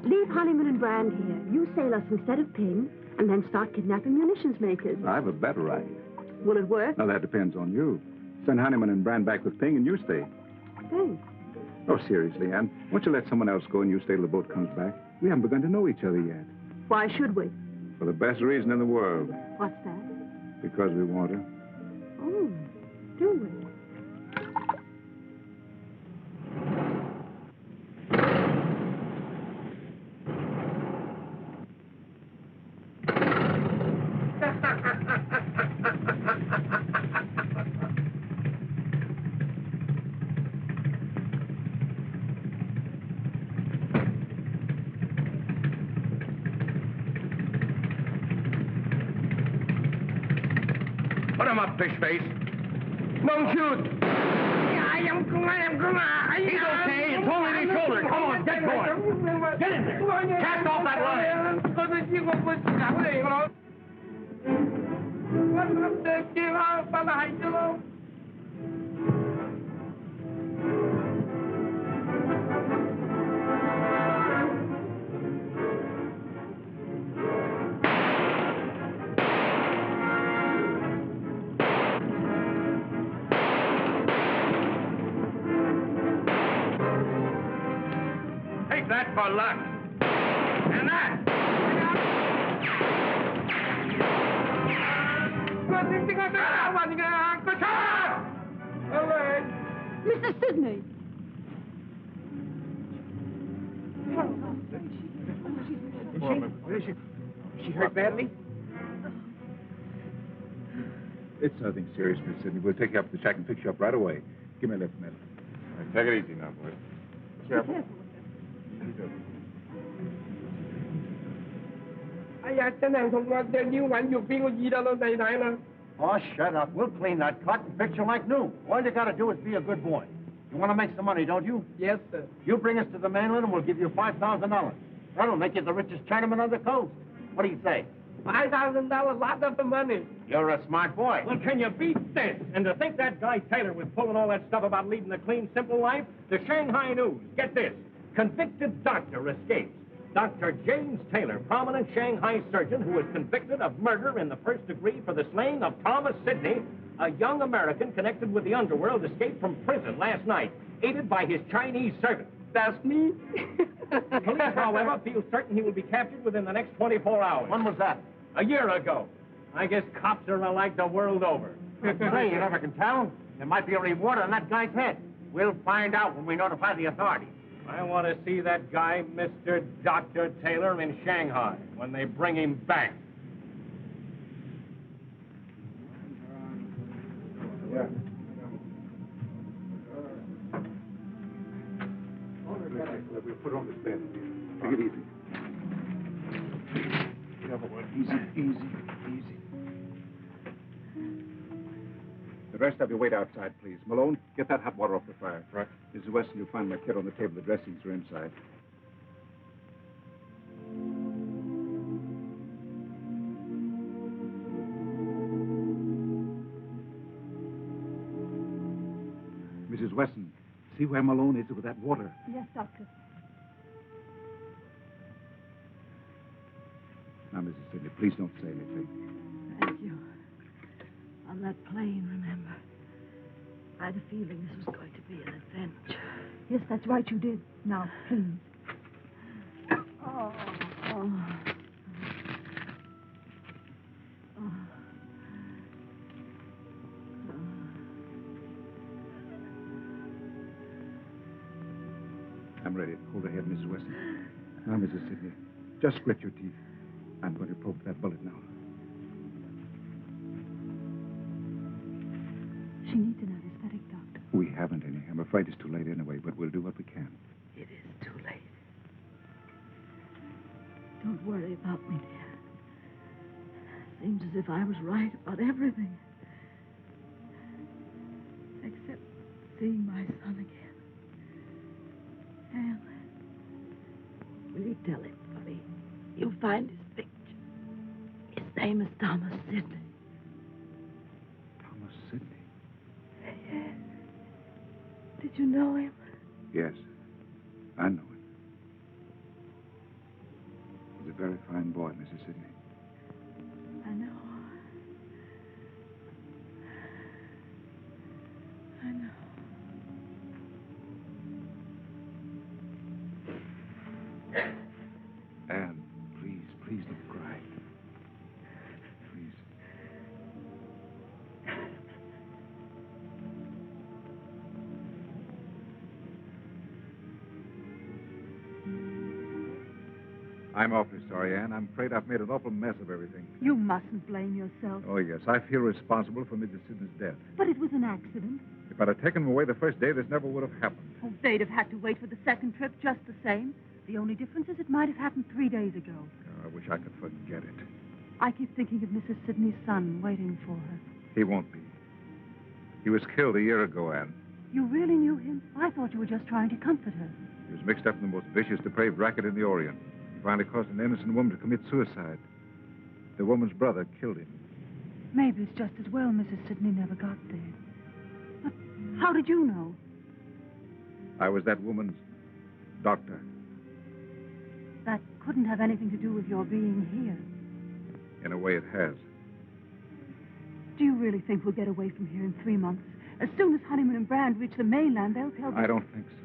[SPEAKER 13] Leave Honeyman and Brand here. You sail us instead of Ping, and then start kidnapping munitions makers.
[SPEAKER 12] I have a better idea.
[SPEAKER 13] Will it work?
[SPEAKER 12] Now, that depends on you. Send Honeyman and Brand back with Ping and you stay.
[SPEAKER 13] Thanks.
[SPEAKER 12] Oh, seriously, Ann. Why don't you let someone else go and you stay till the boat comes back? We haven't begun to know each other yet.
[SPEAKER 13] Why should we?
[SPEAKER 12] For the best reason in the world.
[SPEAKER 13] What's that?
[SPEAKER 12] Because we want her.
[SPEAKER 13] Oh, do we?
[SPEAKER 6] Put him up, fish face.
[SPEAKER 15] Don't shoot.
[SPEAKER 6] He's okay. It's only the shoulder. Come on, get going. Get in there. Cast off that line. Take that for luck. And that.
[SPEAKER 13] Mr. Sidney!
[SPEAKER 15] Where is she? Is she hurt badly?
[SPEAKER 12] It's nothing serious, Miss Sidney. We'll take you up to the shack and fix you up right away. Give me a lift, Mel.
[SPEAKER 5] Take it easy now, boys. Careful.
[SPEAKER 11] Oh, shut up. We'll clean that cut and fix you like new. All you gotta do is be a good boy. You want to make some money, don't you?
[SPEAKER 16] Yes, sir.
[SPEAKER 11] You bring us to the mainland and we'll give you $5,000. That'll make you the richest Chinaman on the coast. What do you say?
[SPEAKER 16] $5,000, lot of money.
[SPEAKER 11] You're a smart boy.
[SPEAKER 6] Well, can you beat this? And to think that guy Taylor was pulling all that stuff about leading a clean, simple life? The Shanghai News. Get this. Convicted doctor escapes. Dr. James Taylor, prominent Shanghai surgeon who was convicted of murder in the first degree for the slaying of Thomas Sidney, a young American connected with the underworld, escaped from prison last night, aided by his Chinese servant.
[SPEAKER 16] That's me?
[SPEAKER 6] Police, however, feel certain he will be captured within the next 24 hours.
[SPEAKER 11] When was that?
[SPEAKER 6] A year ago. I guess cops are alike the world over.
[SPEAKER 11] Say, you never can tell. There might be a reward on that guy's head. We'll find out when we notify the authorities.
[SPEAKER 6] I want to see that guy, Mr. Dr. Taylor, in Shanghai when they bring him back.
[SPEAKER 12] Yeah. We'll put it on this bed. Take it easy. Easy. The rest of you wait outside, please. Malone, get that hot water off the fire. Right. Mrs. Weston, you'll find my kit on the table. The dressings are inside. Mrs. Weston, see where Malone is with that water.
[SPEAKER 13] Yes, Doctor.
[SPEAKER 12] Now, Mrs. Sidney, please don't say anything.
[SPEAKER 10] Thank you. On that plane, remember? I had a feeling this was going to be an adventure.
[SPEAKER 13] Yes, that's right, you did. Now, please.
[SPEAKER 10] Oh.
[SPEAKER 12] I'm ready. Hold her head, Mrs. Weston. Now, Mrs. Sidney, just grit your teeth. I'm going to poke that bullet now.
[SPEAKER 13] She needs an anesthetic, Doctor.
[SPEAKER 12] We haven't any. I'm afraid it's too late anyway, but we'll do what we can.
[SPEAKER 10] It is too late. Don't worry about me, dear. Seems as if I was right about everything. Except seeing my son again. Al, will you tell him for me? You'll find his picture. His name is Thomas Sidney.
[SPEAKER 12] Thomas Sidney?
[SPEAKER 10] Yes. Did you know him?
[SPEAKER 12] Yes, I know him. He's a very fine boy, Mrs. Sidney.
[SPEAKER 10] I know.
[SPEAKER 12] Anne, please don't cry. Please. I'm awfully sorry, Anne. I'm afraid I've made an awful mess of everything.
[SPEAKER 13] You mustn't blame yourself.
[SPEAKER 12] Oh, yes. I feel responsible for Mrs. Sidney's death.
[SPEAKER 13] But it was an accident.
[SPEAKER 12] If I'd have taken him away the first day, this never would have happened.
[SPEAKER 13] Oh, they'd have had to wait for the second trip just the same. The only difference is it might have happened 3 days ago.
[SPEAKER 12] Oh, I wish I could forget it.
[SPEAKER 13] I keep thinking of Mrs. Sidney's son waiting for her.
[SPEAKER 12] He won't be. He was killed a year ago, Anne.
[SPEAKER 13] You really knew him? I thought you were just trying to comfort her.
[SPEAKER 12] He was mixed up in the most vicious, depraved racket in the Orient. He finally caused an innocent woman to commit suicide. The woman's brother killed him.
[SPEAKER 13] Maybe it's just as well Mrs. Sidney never got there. But how did you know?
[SPEAKER 12] I was that woman's doctor.
[SPEAKER 13] That couldn't have anything to do with your being here.
[SPEAKER 12] In a way, it has.
[SPEAKER 13] Do you really think we'll get away from here in 3 months? As soon as Honeyman and Brand reach the mainland, they'll tell...
[SPEAKER 12] I don't think so.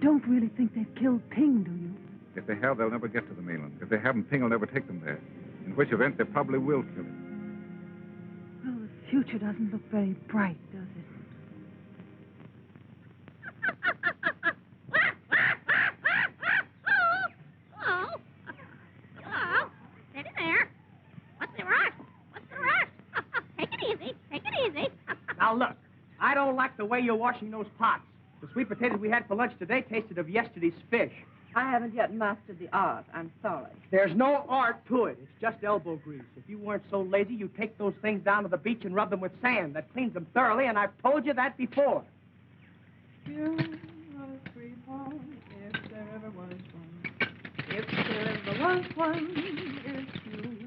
[SPEAKER 13] Don't really think they've killed Ping, do you?
[SPEAKER 12] If they have, they'll never get to the mainland. If they haven't, Ping will never take them there. In which event, they probably will kill him.
[SPEAKER 13] Well, the future doesn't look very bright, does it?
[SPEAKER 7] Now, look, I don't like the way you're washing those pots. The sweet potatoes we had for lunch today tasted of yesterday's fish.
[SPEAKER 3] I haven't yet mastered the art. I'm sorry.
[SPEAKER 7] There's no art to it. It's just elbow grease. If you weren't so lazy, you'd take those things down to the beach and rub them with sand. That cleans them thoroughly, and I've told you that before.
[SPEAKER 8] You are a sweetheart, if there ever was one. If there ever was one, it's you.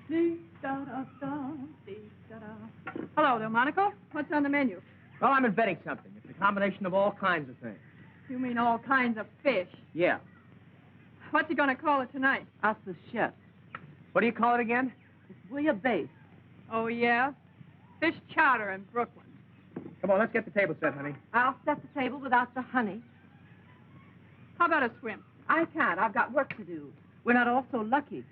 [SPEAKER 8] Dee-da-da-da, dee-da-da. Hello, Delmonico. What's on the menu?
[SPEAKER 7] Well, I'm inventing something. It's a combination of all kinds of things.
[SPEAKER 8] You mean all kinds of fish?
[SPEAKER 7] Yeah.
[SPEAKER 8] What's he going to call it tonight?
[SPEAKER 3] Ask the chef.
[SPEAKER 7] What do you call it again?
[SPEAKER 3] It's bouillabaisse.
[SPEAKER 8] Oh, yeah? Fish chowder in Brooklyn.
[SPEAKER 7] Come on, let's get the table set, honey.
[SPEAKER 3] I'll set the table without the honey.
[SPEAKER 8] How about a swim?
[SPEAKER 3] I can't. I've got work to do. We're not all so lucky.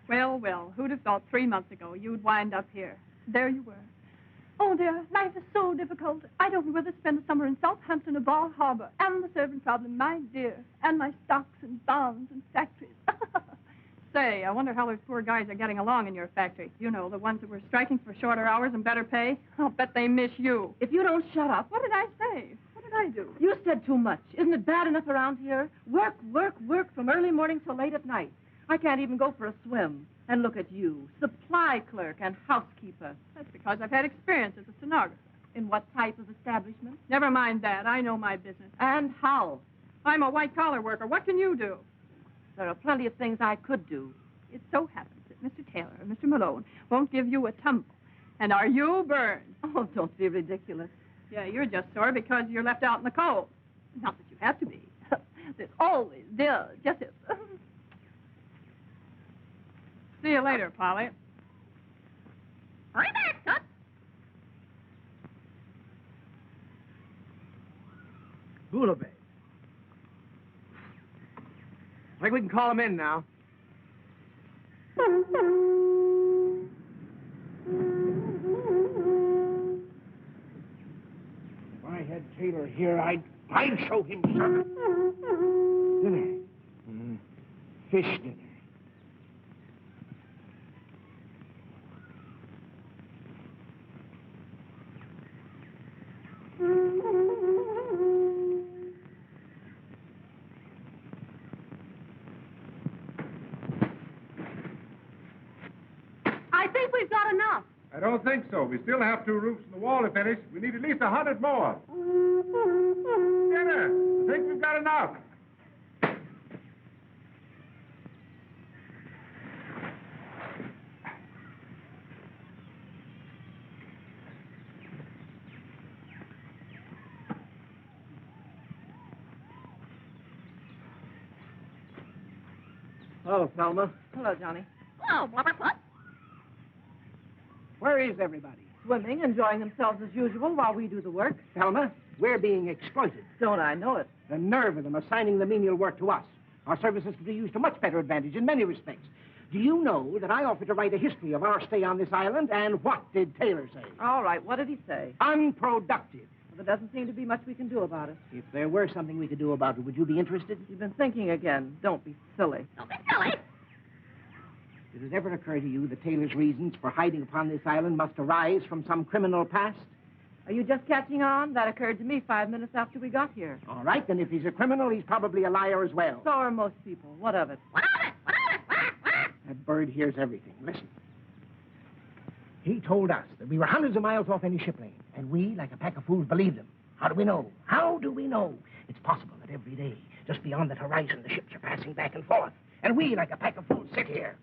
[SPEAKER 8] Well, well, who'd have thought 3 months ago you'd wind up here? There you were. Oh, dear, life is so difficult. I don't know whether to spend the summer in Southampton or Bal Harbor. And the servant problem, my dear. And my stocks and bonds and factories. Say, I wonder how those poor guys are getting along in your factory. You know, the ones that were striking for shorter hours and better pay. I'll bet they miss you.
[SPEAKER 3] If you don't shut up.
[SPEAKER 8] What did I say? What did I do?
[SPEAKER 3] You said too much. Isn't it bad enough around here? Work, work, work from early morning till late at night. I can't even go for a swim. And look at you, supply clerk and housekeeper.
[SPEAKER 8] That's because I've had experience as a stenographer.
[SPEAKER 3] In what type of establishment?
[SPEAKER 8] Never mind that. I know my business.
[SPEAKER 3] And how?
[SPEAKER 8] I'm a white-collar worker. What can you do?
[SPEAKER 3] There are plenty of things I could do.
[SPEAKER 8] It so happens that Mr. Taylor and Mr. Malone won't give you a tumble. And are you burned?
[SPEAKER 3] Oh, don't be ridiculous.
[SPEAKER 8] Yeah, you're just sore because you're left out in the cold. Not that you have to be. There's always justice. See you later, Polly.
[SPEAKER 10] Hurry back, Tut.
[SPEAKER 7] Bouillabaisse. I think we can call him in now.
[SPEAKER 15] If I had Taylor here, I'd show him something. Dinner. Fish dinner.
[SPEAKER 13] I think we've got enough.
[SPEAKER 5] I don't think so. We still have 2 roofs in the wall to finish. We need at least 100 more. Dinner. I think we've got enough.
[SPEAKER 7] Hello, Thelma.
[SPEAKER 3] Hello, Johnny.
[SPEAKER 10] Hello, Blubberfoot.
[SPEAKER 15] Where is everybody?
[SPEAKER 3] Swimming, enjoying themselves as usual while we do the work.
[SPEAKER 15] Thelma, we're being exploited.
[SPEAKER 3] Don't I know it?
[SPEAKER 15] The nerve of them assigning the menial work to us. Our services could be used to much better advantage in many respects. Do you know that I offered to write a history of our stay on this island, and what did Taylor say?
[SPEAKER 3] All right, what did he say?
[SPEAKER 15] Unproductive.
[SPEAKER 3] Well, there doesn't seem to be much we can do about it.
[SPEAKER 15] If there were something we could do about it, would you be interested?
[SPEAKER 3] You've been thinking again. Don't be silly.
[SPEAKER 10] Don't be silly.
[SPEAKER 15] Did it ever occur to you that Taylor's reasons for hiding upon this island must arise from some criminal past?
[SPEAKER 3] Are you just catching on? That occurred to me 5 minutes after we got here.
[SPEAKER 15] All right, then if he's a criminal, he's probably a liar as well.
[SPEAKER 3] So are most people. What of it?
[SPEAKER 10] What of it? What of it? What? What?
[SPEAKER 15] That bird hears everything. Listen. He told us that we were hundreds of miles off any ship lane, and we, like a pack of fools, believed him. How do we know? How do we know? It's possible that every day, just beyond that horizon, the ships are passing back and forth, and we, like a pack of fools, sit here.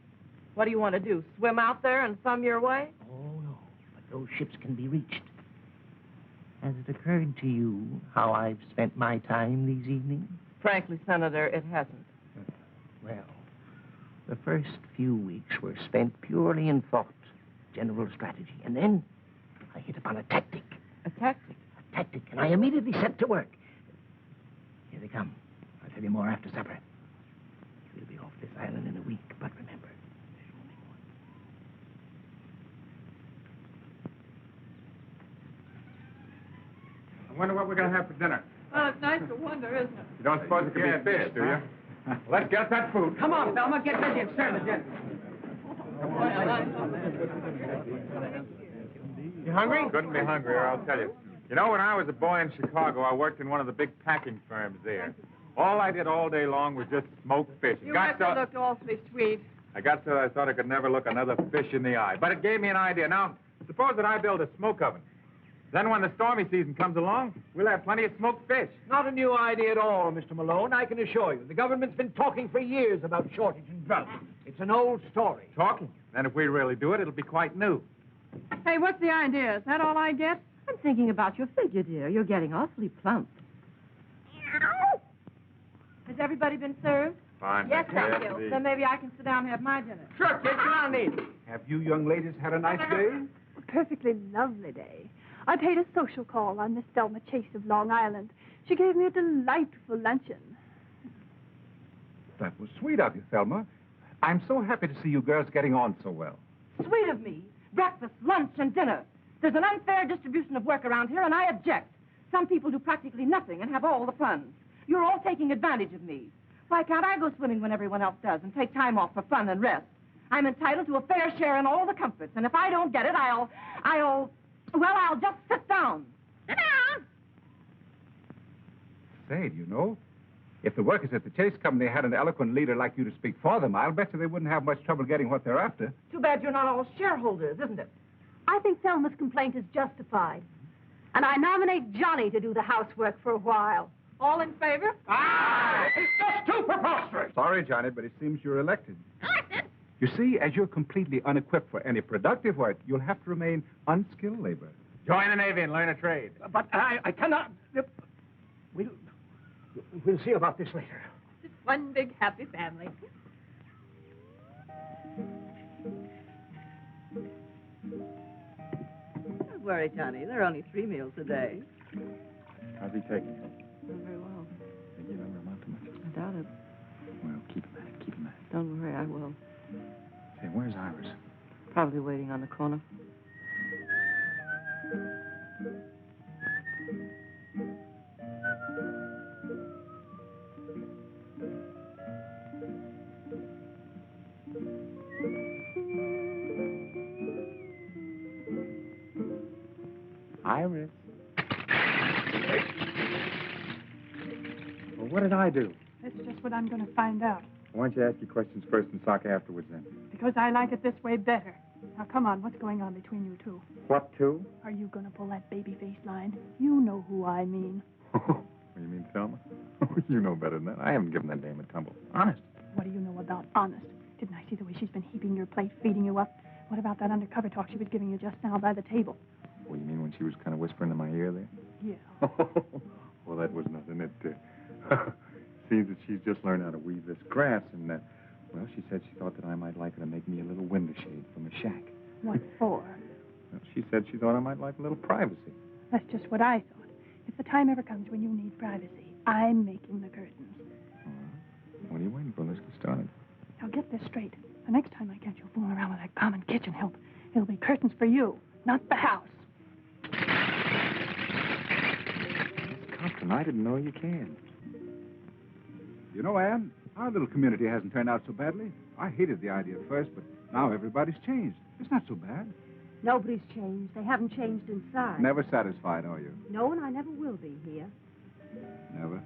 [SPEAKER 3] What do you want to do? Swim out there and thumb your way?
[SPEAKER 15] Oh, no. But those ships can be reached. Has it occurred to you how I've spent my time these evenings?
[SPEAKER 3] Frankly, Senator, it hasn't.
[SPEAKER 15] Well, the first few weeks were spent purely in thought, general strategy. And then I hit upon a tactic.
[SPEAKER 3] A tactic?
[SPEAKER 15] A tactic, and I immediately set to work. Here they come. I'll tell you more after supper. We'll be off this island in a week, but remember, there's only one.
[SPEAKER 5] I wonder what we're going to have for dinner.
[SPEAKER 8] Well, it's nice to wonder, isn't it?
[SPEAKER 5] You don't suppose it could be fish, do you? Let's get that food.
[SPEAKER 7] Come on, Thelma, get busy and serve the dinner. You hungry?
[SPEAKER 5] Couldn't be hungrier, I'll tell you. You know, when I was a boy in Chicago, I worked in one of the big packing firms there. All I did all day long was just smoke fish.
[SPEAKER 8] You must have looked awfully sweet.
[SPEAKER 5] I got so I thought I could never look another fish in the eye. But it gave me an idea. Now, suppose that I build a smoke oven. Then when the stormy season comes along, we'll have plenty of smoked fish.
[SPEAKER 15] Not a new idea at all, Mr. Malone, I can assure you. The government's been talking for years about shortage and drought. It's an old story.
[SPEAKER 5] Talking? Then if we really do it, it'll be quite new.
[SPEAKER 8] Hey, what's the idea? Is that all I get?
[SPEAKER 3] I'm thinking about your figure, dear. You're getting awfully plump. Has everybody been served?
[SPEAKER 5] Fine.
[SPEAKER 3] Yes, thank you. Then maybe I can sit down and have my dinner.
[SPEAKER 7] Sure, kid, come on in.
[SPEAKER 12] Have you young ladies had a nice day?
[SPEAKER 8] A perfectly lovely day. I paid a social call on Miss Thelma Chase of Long Island. She gave me a delightful luncheon.
[SPEAKER 12] That was sweet of you, Thelma. I'm so happy to see you girls getting on so well.
[SPEAKER 3] Sweet of me. Breakfast, lunch, and dinner. There's an unfair distribution of work around here, and I object. Some people do practically nothing and have all the fun. You're all taking advantage of me. Why can't I go swimming when everyone else does and take time off for fun and rest? I'm entitled to a fair share in all the comforts, and if I don't get it, I'll just sit down. Sit down!
[SPEAKER 12] Say, do you know, if the workers at the Chase Company had an eloquent leader like you to speak for them, I'll bet you they wouldn't have much trouble getting what they're after.
[SPEAKER 3] Too bad you're not all shareholders, isn't it?
[SPEAKER 13] I think Thelma's complaint is justified. And I nominate Johnny to do the housework for a while.
[SPEAKER 8] All in favor?
[SPEAKER 15] Ah! It's just too preposterous!
[SPEAKER 12] Sorry, Johnny, but it seems you're elected. Elected? You see, as you're completely unequipped for any productive work, you'll have to remain unskilled labor.
[SPEAKER 5] Join the Navy and learn a trade.
[SPEAKER 15] But I cannot... We'll see about this later.
[SPEAKER 8] Just one big happy family.
[SPEAKER 3] Don't worry, Johnny. There are only 3 meals a day.
[SPEAKER 5] How's he taking it?
[SPEAKER 3] Not very well.
[SPEAKER 5] Think you never amount to much?
[SPEAKER 3] I doubt it.
[SPEAKER 5] Well, keep him at it. Keep him at it.
[SPEAKER 3] Don't worry, I will.
[SPEAKER 5] Say, where's Iris?
[SPEAKER 3] Probably waiting on the corner.
[SPEAKER 5] Iris. Well, what did I do?
[SPEAKER 8] That's just what I'm going to find out.
[SPEAKER 5] Why don't you ask your questions first and talk afterwards, then?
[SPEAKER 8] Because I like it this way better. Now, come on, what's going on between you two?
[SPEAKER 5] What two?
[SPEAKER 8] Are you going to pull that baby face line? You know who I mean.
[SPEAKER 5] You mean Thelma? You know better than that. I haven't given that dame a tumble. Honest.
[SPEAKER 8] What do you know about honest? Didn't I see the way she's been heaping your plate, feeding you up? What about that undercover talk she was giving you just now by the table?
[SPEAKER 5] Well, you mean when she was kind of whispering in my ear there?
[SPEAKER 8] Yeah.
[SPEAKER 5] Well, that was nothing. It seems that she's just learned how to weave this grass, and, well, she said she thought that I might like her to make me a little window shade from the shack.
[SPEAKER 8] What for?
[SPEAKER 5] Well, she said she thought I might like a little privacy.
[SPEAKER 8] That's just what I thought. If the time ever comes when you need privacy, I'm making the curtains.
[SPEAKER 5] All right. What are you waiting for? Let's get started.
[SPEAKER 8] Now, get this straight. The next time I catch you fooling around with that common kitchen help, it'll be curtains for you, not the house.
[SPEAKER 5] Compton, I didn't know you can.
[SPEAKER 12] You know, Anne, our little community hasn't turned out so badly. I hated the idea at first, but now everybody's changed. It's not so bad.
[SPEAKER 13] Nobody's changed. They haven't changed inside.
[SPEAKER 12] Never satisfied, are you?
[SPEAKER 13] No, and I never will be here.
[SPEAKER 12] Never.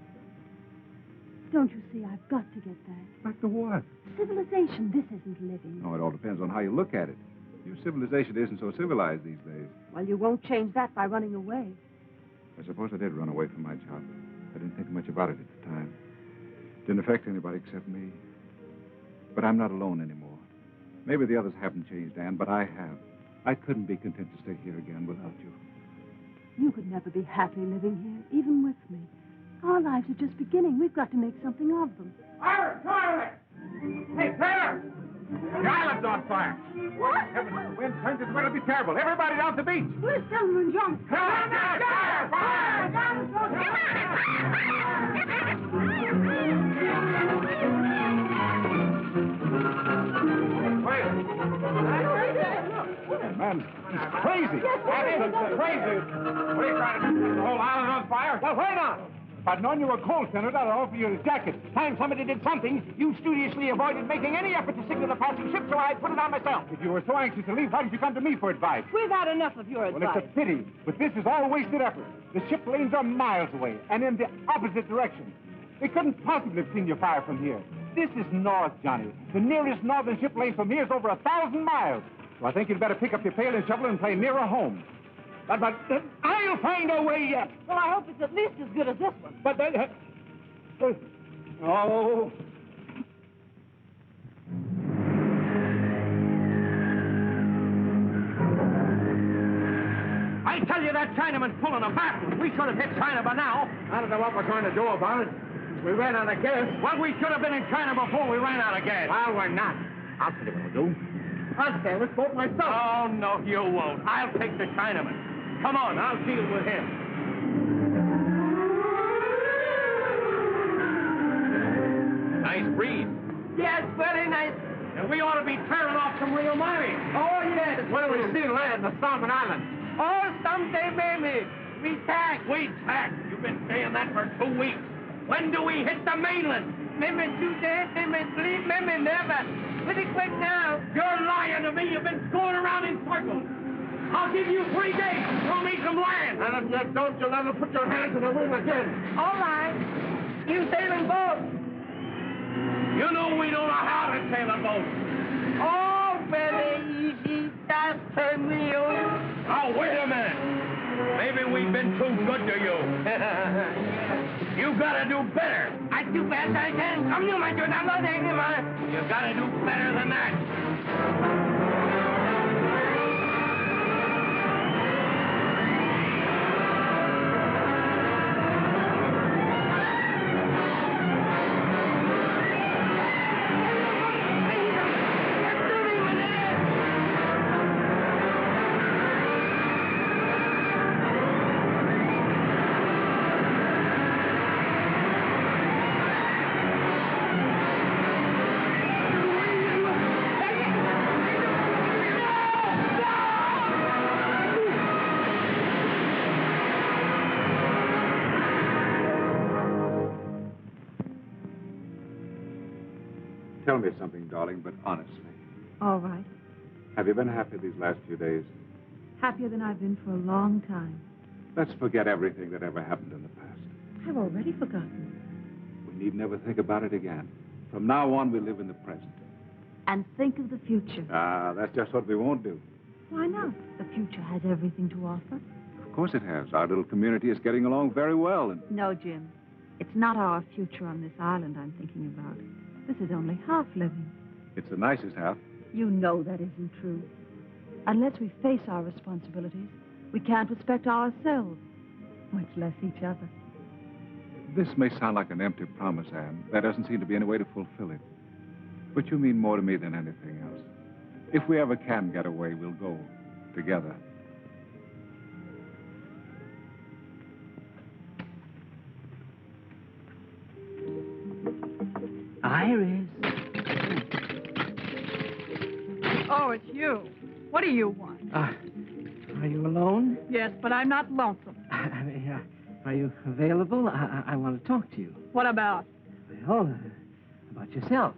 [SPEAKER 13] Don't you see, I've got to get back.
[SPEAKER 12] Back to what?
[SPEAKER 13] Civilization. This isn't living.
[SPEAKER 12] Oh, it all depends on how you look at it. Your civilization isn't so civilized these days.
[SPEAKER 13] Well, you won't change that by running away.
[SPEAKER 12] I suppose I did run away from my job. I didn't think much about it at the time. Didn't affect anybody except me. But I'm not alone anymore. Maybe the others haven't changed, Anne, but I have. I couldn't be content to stay here again without you.
[SPEAKER 13] You could never be happy living here, even with me. Our lives are just beginning. We've got to make something of them.
[SPEAKER 7] Iris, come on there! Hey, Taylor!
[SPEAKER 5] The island's on fire.
[SPEAKER 13] What?
[SPEAKER 5] Heavens, the wind turns, it's going to be terrible. Everybody down the beach.
[SPEAKER 13] Where's Thelma and John?
[SPEAKER 7] Come on now! Fire!
[SPEAKER 12] Man, he's crazy.
[SPEAKER 7] That isn't crazy. What are you trying to do? The whole island on fire?
[SPEAKER 15] Well, wait on.
[SPEAKER 12] If I'd known you were cold, Senator, I'd offer you a jacket. Time somebody did something, you studiously avoided making any effort to signal a passing ship, so I put it on myself. If you were so anxious to leave, why did you come to me for advice?
[SPEAKER 3] We've had enough of your advice.
[SPEAKER 12] Well, it's a pity, but this is all wasted effort. The ship lanes are miles away, and in the opposite direction. They couldn't possibly have seen your fire from here. This is north, Johnny. The nearest northern ship lane from here is over 1,000 miles. So I think you'd better pick up your pail and shovel and play nearer home. But I'll find a way yet.
[SPEAKER 3] Well, I hope it's at least as good as this one.
[SPEAKER 12] But oh.
[SPEAKER 15] I tell you, that Chinaman's pulling a fast one. We should have hit China by now.
[SPEAKER 11] I don't know what we're going to do about it. We ran out of gas.
[SPEAKER 15] Well, we should have been in China before we ran out of gas.
[SPEAKER 11] Well, we're not.
[SPEAKER 15] I'll tell you what we'll do.
[SPEAKER 11] I'll sail this boat myself.
[SPEAKER 15] Oh, no, you won't. I'll take the Chinaman. Come on, I'll deal with him.
[SPEAKER 6] Nice breeze.
[SPEAKER 16] Yes, very nice.
[SPEAKER 15] And we ought to be tearing off some real money.
[SPEAKER 16] Oh, yes.
[SPEAKER 11] When do we see land? The Solomon Islands.
[SPEAKER 16] Oh, someday, maybe. We tack.
[SPEAKER 15] We tack. You've been saying that for 2 weeks. When do we hit the mainland?
[SPEAKER 16] Maybe 2 days, maybe 3, maybe never. Pretty quick now.
[SPEAKER 15] You're lying to me. You've been going around in circles. I'll give you 3 days to throw me some land.
[SPEAKER 11] And if you don't, you'll never put your hands in the room again.
[SPEAKER 16] All right. You sailing boat.
[SPEAKER 15] You know we don't know how to sail a boat.
[SPEAKER 16] Oh, very easy. Just turn me on.
[SPEAKER 15] Now, wait a minute. Maybe we've been too good to you. You gotta do better.
[SPEAKER 16] I do best I can. Come you, my dude. I'm not angry, man.
[SPEAKER 15] You gotta do better than that.
[SPEAKER 12] Tell me something, darling, but honestly.
[SPEAKER 13] All right.
[SPEAKER 12] Have you been happy these last few days?
[SPEAKER 13] Happier than I've been for a long time.
[SPEAKER 12] Let's forget everything that ever happened in the past.
[SPEAKER 13] I've already forgotten.
[SPEAKER 12] We need never think about it again. From now on, we live in the present.
[SPEAKER 13] And think of the future.
[SPEAKER 12] Ah, that's just what we won't do.
[SPEAKER 13] Why not? The future has everything to offer.
[SPEAKER 12] Of course it has. Our little community is getting along very well. And
[SPEAKER 13] No, Jim. It's not our future on this island I'm thinking about. This is only half living.
[SPEAKER 12] it's the nicest half.
[SPEAKER 13] You know that isn't true. Unless we face our responsibilities, we can't respect ourselves, much less each other.
[SPEAKER 12] This may sound like an empty promise, Anne. There doesn't seem to be any way to fulfill it. But you mean more to me than anything else. If we ever can get away, we'll go together.
[SPEAKER 3] Iris.
[SPEAKER 8] Oh, it's you. What do you want?
[SPEAKER 3] Are you alone?
[SPEAKER 8] Yes, but I'm not lonesome.
[SPEAKER 3] Are you available? I want to talk to you.
[SPEAKER 8] What about?
[SPEAKER 3] Well, about yourself.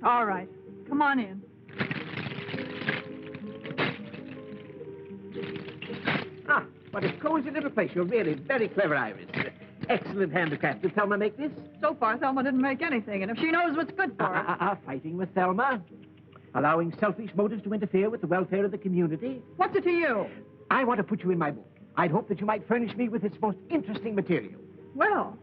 [SPEAKER 8] All right. Come on in.
[SPEAKER 3] Ah, what a cozy little place. You're really very clever, Iris. Excellent handicraft. Did Thelma make this?
[SPEAKER 8] So far, Thelma didn't make anything, and if she knows what's good for her...
[SPEAKER 3] Fighting with Thelma. Allowing selfish motives to interfere with the welfare of the community.
[SPEAKER 8] What's it to you?
[SPEAKER 3] I want to put you in my book. I'd hope that you might furnish me with its most interesting material.
[SPEAKER 8] Well,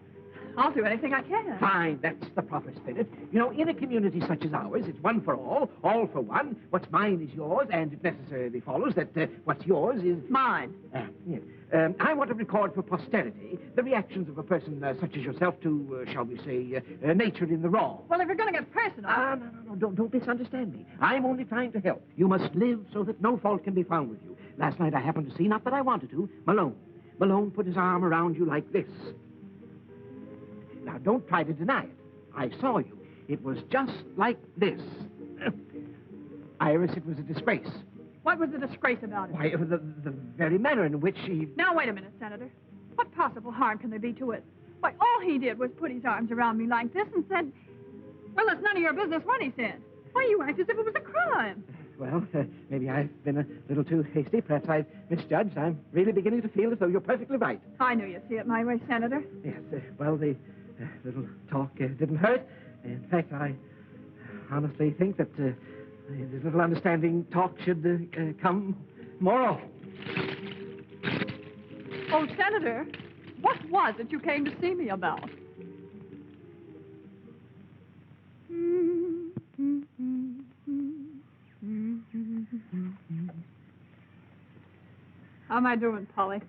[SPEAKER 8] I'll do anything I can.
[SPEAKER 3] Fine, that's the proper spirit. You know, in a community such as ours, it's one for all for one. What's mine is yours, and it necessarily follows that what's yours is...
[SPEAKER 8] Mine.
[SPEAKER 3] Yes. I want to record for posterity the reactions of a person such as yourself to, shall we say, nature in the raw.
[SPEAKER 8] Well, if you're going to get personal...
[SPEAKER 3] No, don't misunderstand me. I'm only trying to help. You must live so that no fault can be found with you. Last night I happened to see, not that I wanted to, Malone. Malone put his arm around you like this. Now, don't try to deny it. I saw you. It was just like this. Iris, it was a disgrace.
[SPEAKER 8] What was the disgrace about it?
[SPEAKER 3] Why, the very manner in which she...
[SPEAKER 8] Now, wait a minute, Senator. What possible harm can there be to it? Why, all he did was put his arms around me like this and said, well, it's none of your business what he said. Why, you act as if it was a crime.
[SPEAKER 15] Well, maybe I've been a little too hasty. Perhaps I've misjudged. I'm really beginning to feel as though you're perfectly right.
[SPEAKER 8] I knew you'd see it my way, Senator.
[SPEAKER 15] Yes, well, the little talk didn't hurt. In fact, I honestly think that this little understanding talk should come more often.
[SPEAKER 8] Oh, Senator, what was it you came to see me about? How am I doing, Polly?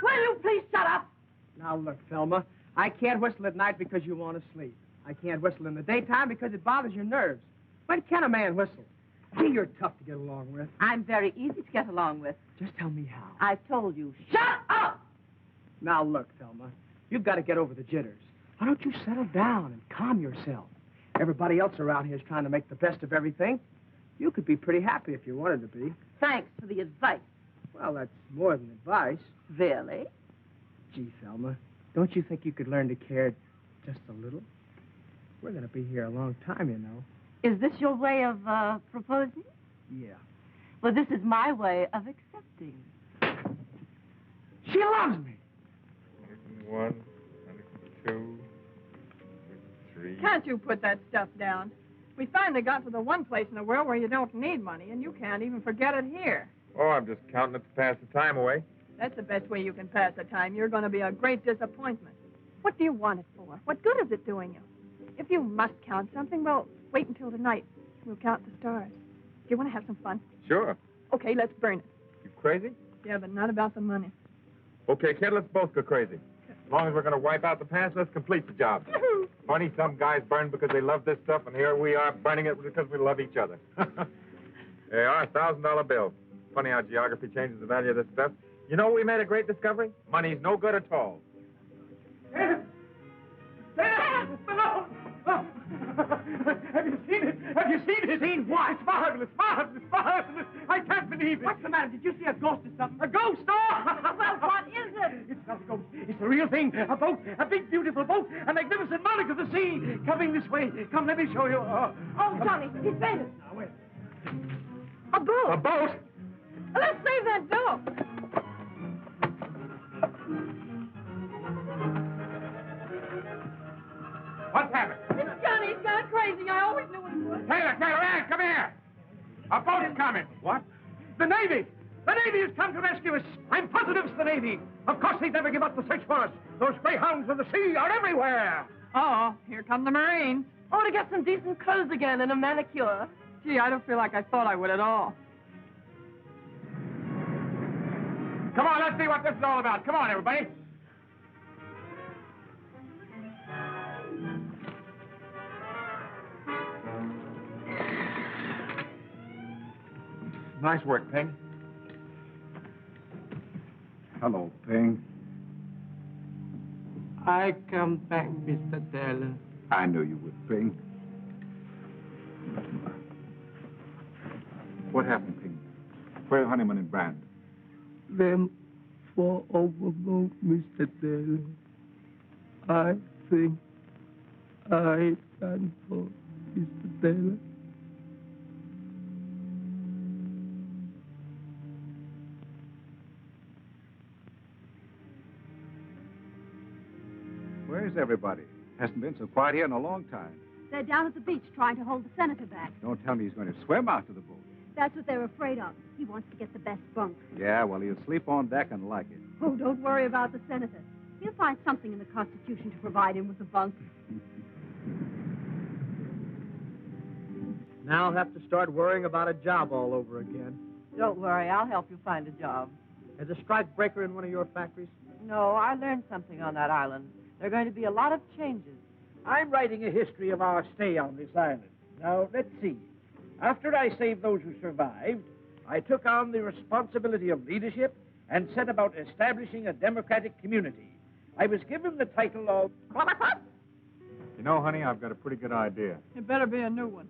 [SPEAKER 3] Will you please shut up?
[SPEAKER 15] Now, look, Thelma, I can't whistle at night because you want to sleep. I can't whistle in the daytime because it bothers your nerves. When can a man whistle? Gee, you're tough to get along with.
[SPEAKER 3] I'm very easy to get along with.
[SPEAKER 15] Just tell me how.
[SPEAKER 3] I've told you. Shut up!
[SPEAKER 15] Now, look, Thelma, you've got to get over the jitters. Why don't you settle down and calm yourself? Everybody else around here is trying to make the best of everything. You could be pretty happy if you wanted to be.
[SPEAKER 3] Thanks for the advice.
[SPEAKER 15] Well, that's more than advice.
[SPEAKER 3] Really?
[SPEAKER 15] Gee, Thelma, don't you think you could learn to care just a little? We're going to be here a long time, you know.
[SPEAKER 3] Is this your way of proposing?
[SPEAKER 15] Yeah.
[SPEAKER 3] Well, this is my way of accepting.
[SPEAKER 15] She loves me.
[SPEAKER 5] 1, 2, 3.
[SPEAKER 8] Can't you put that stuff down? We finally got to the one place in the world where you don't need money, and you can't even forget it here.
[SPEAKER 5] Oh, I'm just counting it to pass the time away.
[SPEAKER 8] That's the best way you can pass the time. You're going to be a great disappointment. What do you want it for? What good is it doing you? If you must count something, well, wait until tonight. We'll count the stars. Do you want to have some fun?
[SPEAKER 5] Sure.
[SPEAKER 8] Okay, let's burn it.
[SPEAKER 5] You crazy?
[SPEAKER 8] Yeah, but not about the money.
[SPEAKER 5] Okay, kid, let's both go crazy. As long as we're going to wipe out the past, let's complete the job. Funny, some guys burn because they love this stuff, and here we are burning it because we love each other. There you are, $1,000 bill. Funny how geography changes the value of this stuff. You know, we made a great discovery. Money's no good at all.
[SPEAKER 15] Have you seen it? Have you seen it? Seen what? It's marvelous, marvelous, marvelous. I can't believe it. What's the matter? Did you see a ghost or something? A ghost? Oh!
[SPEAKER 3] Well, what is it?
[SPEAKER 15] It's not a ghost. It's the real thing. A boat. A big, beautiful boat. A magnificent monarch of the sea. Coming this way. Come, let me show you.
[SPEAKER 3] Oh, Johnny, he's fainted.
[SPEAKER 15] Now, wait.
[SPEAKER 8] A boat.
[SPEAKER 5] A boat?
[SPEAKER 8] Let's save that dough.
[SPEAKER 5] What's happened?
[SPEAKER 8] It's Johnny. He's gone crazy. I always knew it would.
[SPEAKER 5] Taylor, Ann, come here. A boat is coming. What?
[SPEAKER 15] The Navy! The Navy has come to rescue us. I'm positive it's the Navy. Of course they'd never give up the search for us. Those greyhounds of the sea are everywhere.
[SPEAKER 8] Uh-oh, here come the Marines.
[SPEAKER 3] Oh, to get some decent clothes again and a manicure.
[SPEAKER 8] Gee, I don't feel like I thought I would at all.
[SPEAKER 5] Come on, let's see what this is all about. Come on, everybody. Nice work, Ping.
[SPEAKER 12] Hello, Ping.
[SPEAKER 16] I come back, Mr. Taylor.
[SPEAKER 12] I knew you would, Ping. What happened, Ping? Where are Honeyman and Brand?
[SPEAKER 16] Them fall overboard, Mr. Taylor. I think I done for Mr. Taylor.
[SPEAKER 12] Where's everybody? Hasn't been so quiet here in a long time.
[SPEAKER 13] They're down at the beach trying to hold the senator back.
[SPEAKER 12] Don't tell me he's going to swim out to the boat.
[SPEAKER 13] That's what they're afraid of. He wants to get the best bunk.
[SPEAKER 12] Yeah, well, he'll sleep on deck and like it.
[SPEAKER 13] Oh, don't worry about the senator. He'll find something in the Constitution to provide him with a bunk.
[SPEAKER 15] Now I'll have to start worrying about a job all over again.
[SPEAKER 3] Don't worry, I'll help you find a job.
[SPEAKER 15] As a strike breaker in one of your factories?
[SPEAKER 3] No, I learned something on that island. There are going to be a lot of changes.
[SPEAKER 17] I'm writing a history of our stay on this island. Now, let's see. After I saved those who survived, I took on the responsibility of leadership and set about establishing a democratic community. I was given the title of...
[SPEAKER 5] You know, honey, I've got a pretty good idea.
[SPEAKER 8] It better be a new one.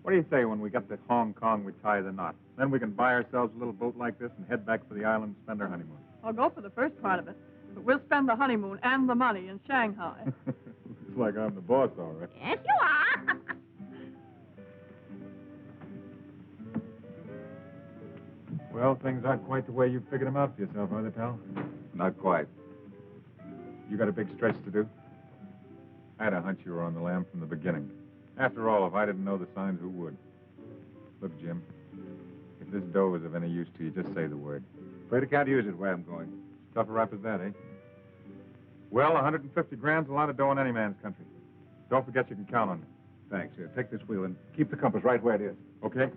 [SPEAKER 5] What do you say when we get to Hong Kong, we tie the knot? Then we can buy ourselves a little boat like this and head back for the island and spend our honeymoon.
[SPEAKER 3] I'll go for the first part of it. But we'll spend the honeymoon and the money in Shanghai.
[SPEAKER 5] Looks like I'm the boss, all right.
[SPEAKER 10] Yes, you are.
[SPEAKER 5] Well, things aren't quite the way you figured them out for yourself, are they, pal?
[SPEAKER 12] Not quite.
[SPEAKER 5] You got a big stretch to do? I had a hunch you were on the lam from the beginning. After all, if I didn't know the signs, who would? Look, Jim, if this dough is of any use to you, just say the word.
[SPEAKER 12] Afraid I can't use it where I'm going.
[SPEAKER 5] Tough a rap as that, eh? Well, 150 grand's a lot of dough in any man's country. Don't forget you can count on me.
[SPEAKER 12] Thanks. Here, take this wheel and keep the compass right where it is.
[SPEAKER 5] Okay?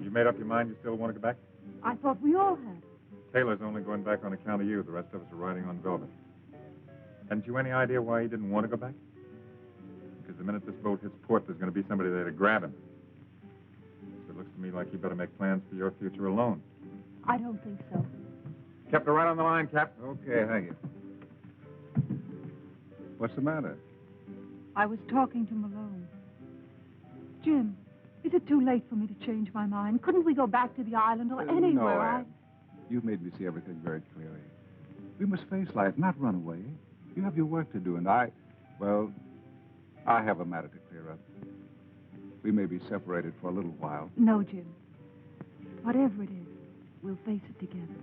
[SPEAKER 5] You made up your mind you still want to go back?
[SPEAKER 13] I thought we all had.
[SPEAKER 5] Taylor's only going back on account of you. The rest of us are riding on velvet. Hadn't you any idea why he didn't want to go back? Because the minute this boat hits port, there's going to be somebody there to grab him. So it looks to me like you better make plans for your future alone.
[SPEAKER 13] I don't think so.
[SPEAKER 5] Kept her right on the line, Cap.
[SPEAKER 12] Okay, thank you. What's the matter?
[SPEAKER 13] I was talking to Malone. Jim, is it too late for me to change my mind? Couldn't we go back to the island or anywhere?
[SPEAKER 12] No, Anne. You've made me see everything very clearly. We must face life, not run away. You have your work to do, and I have a matter to clear up. We may be separated for a little while.
[SPEAKER 13] No, Jim. Whatever it is, we'll face it together.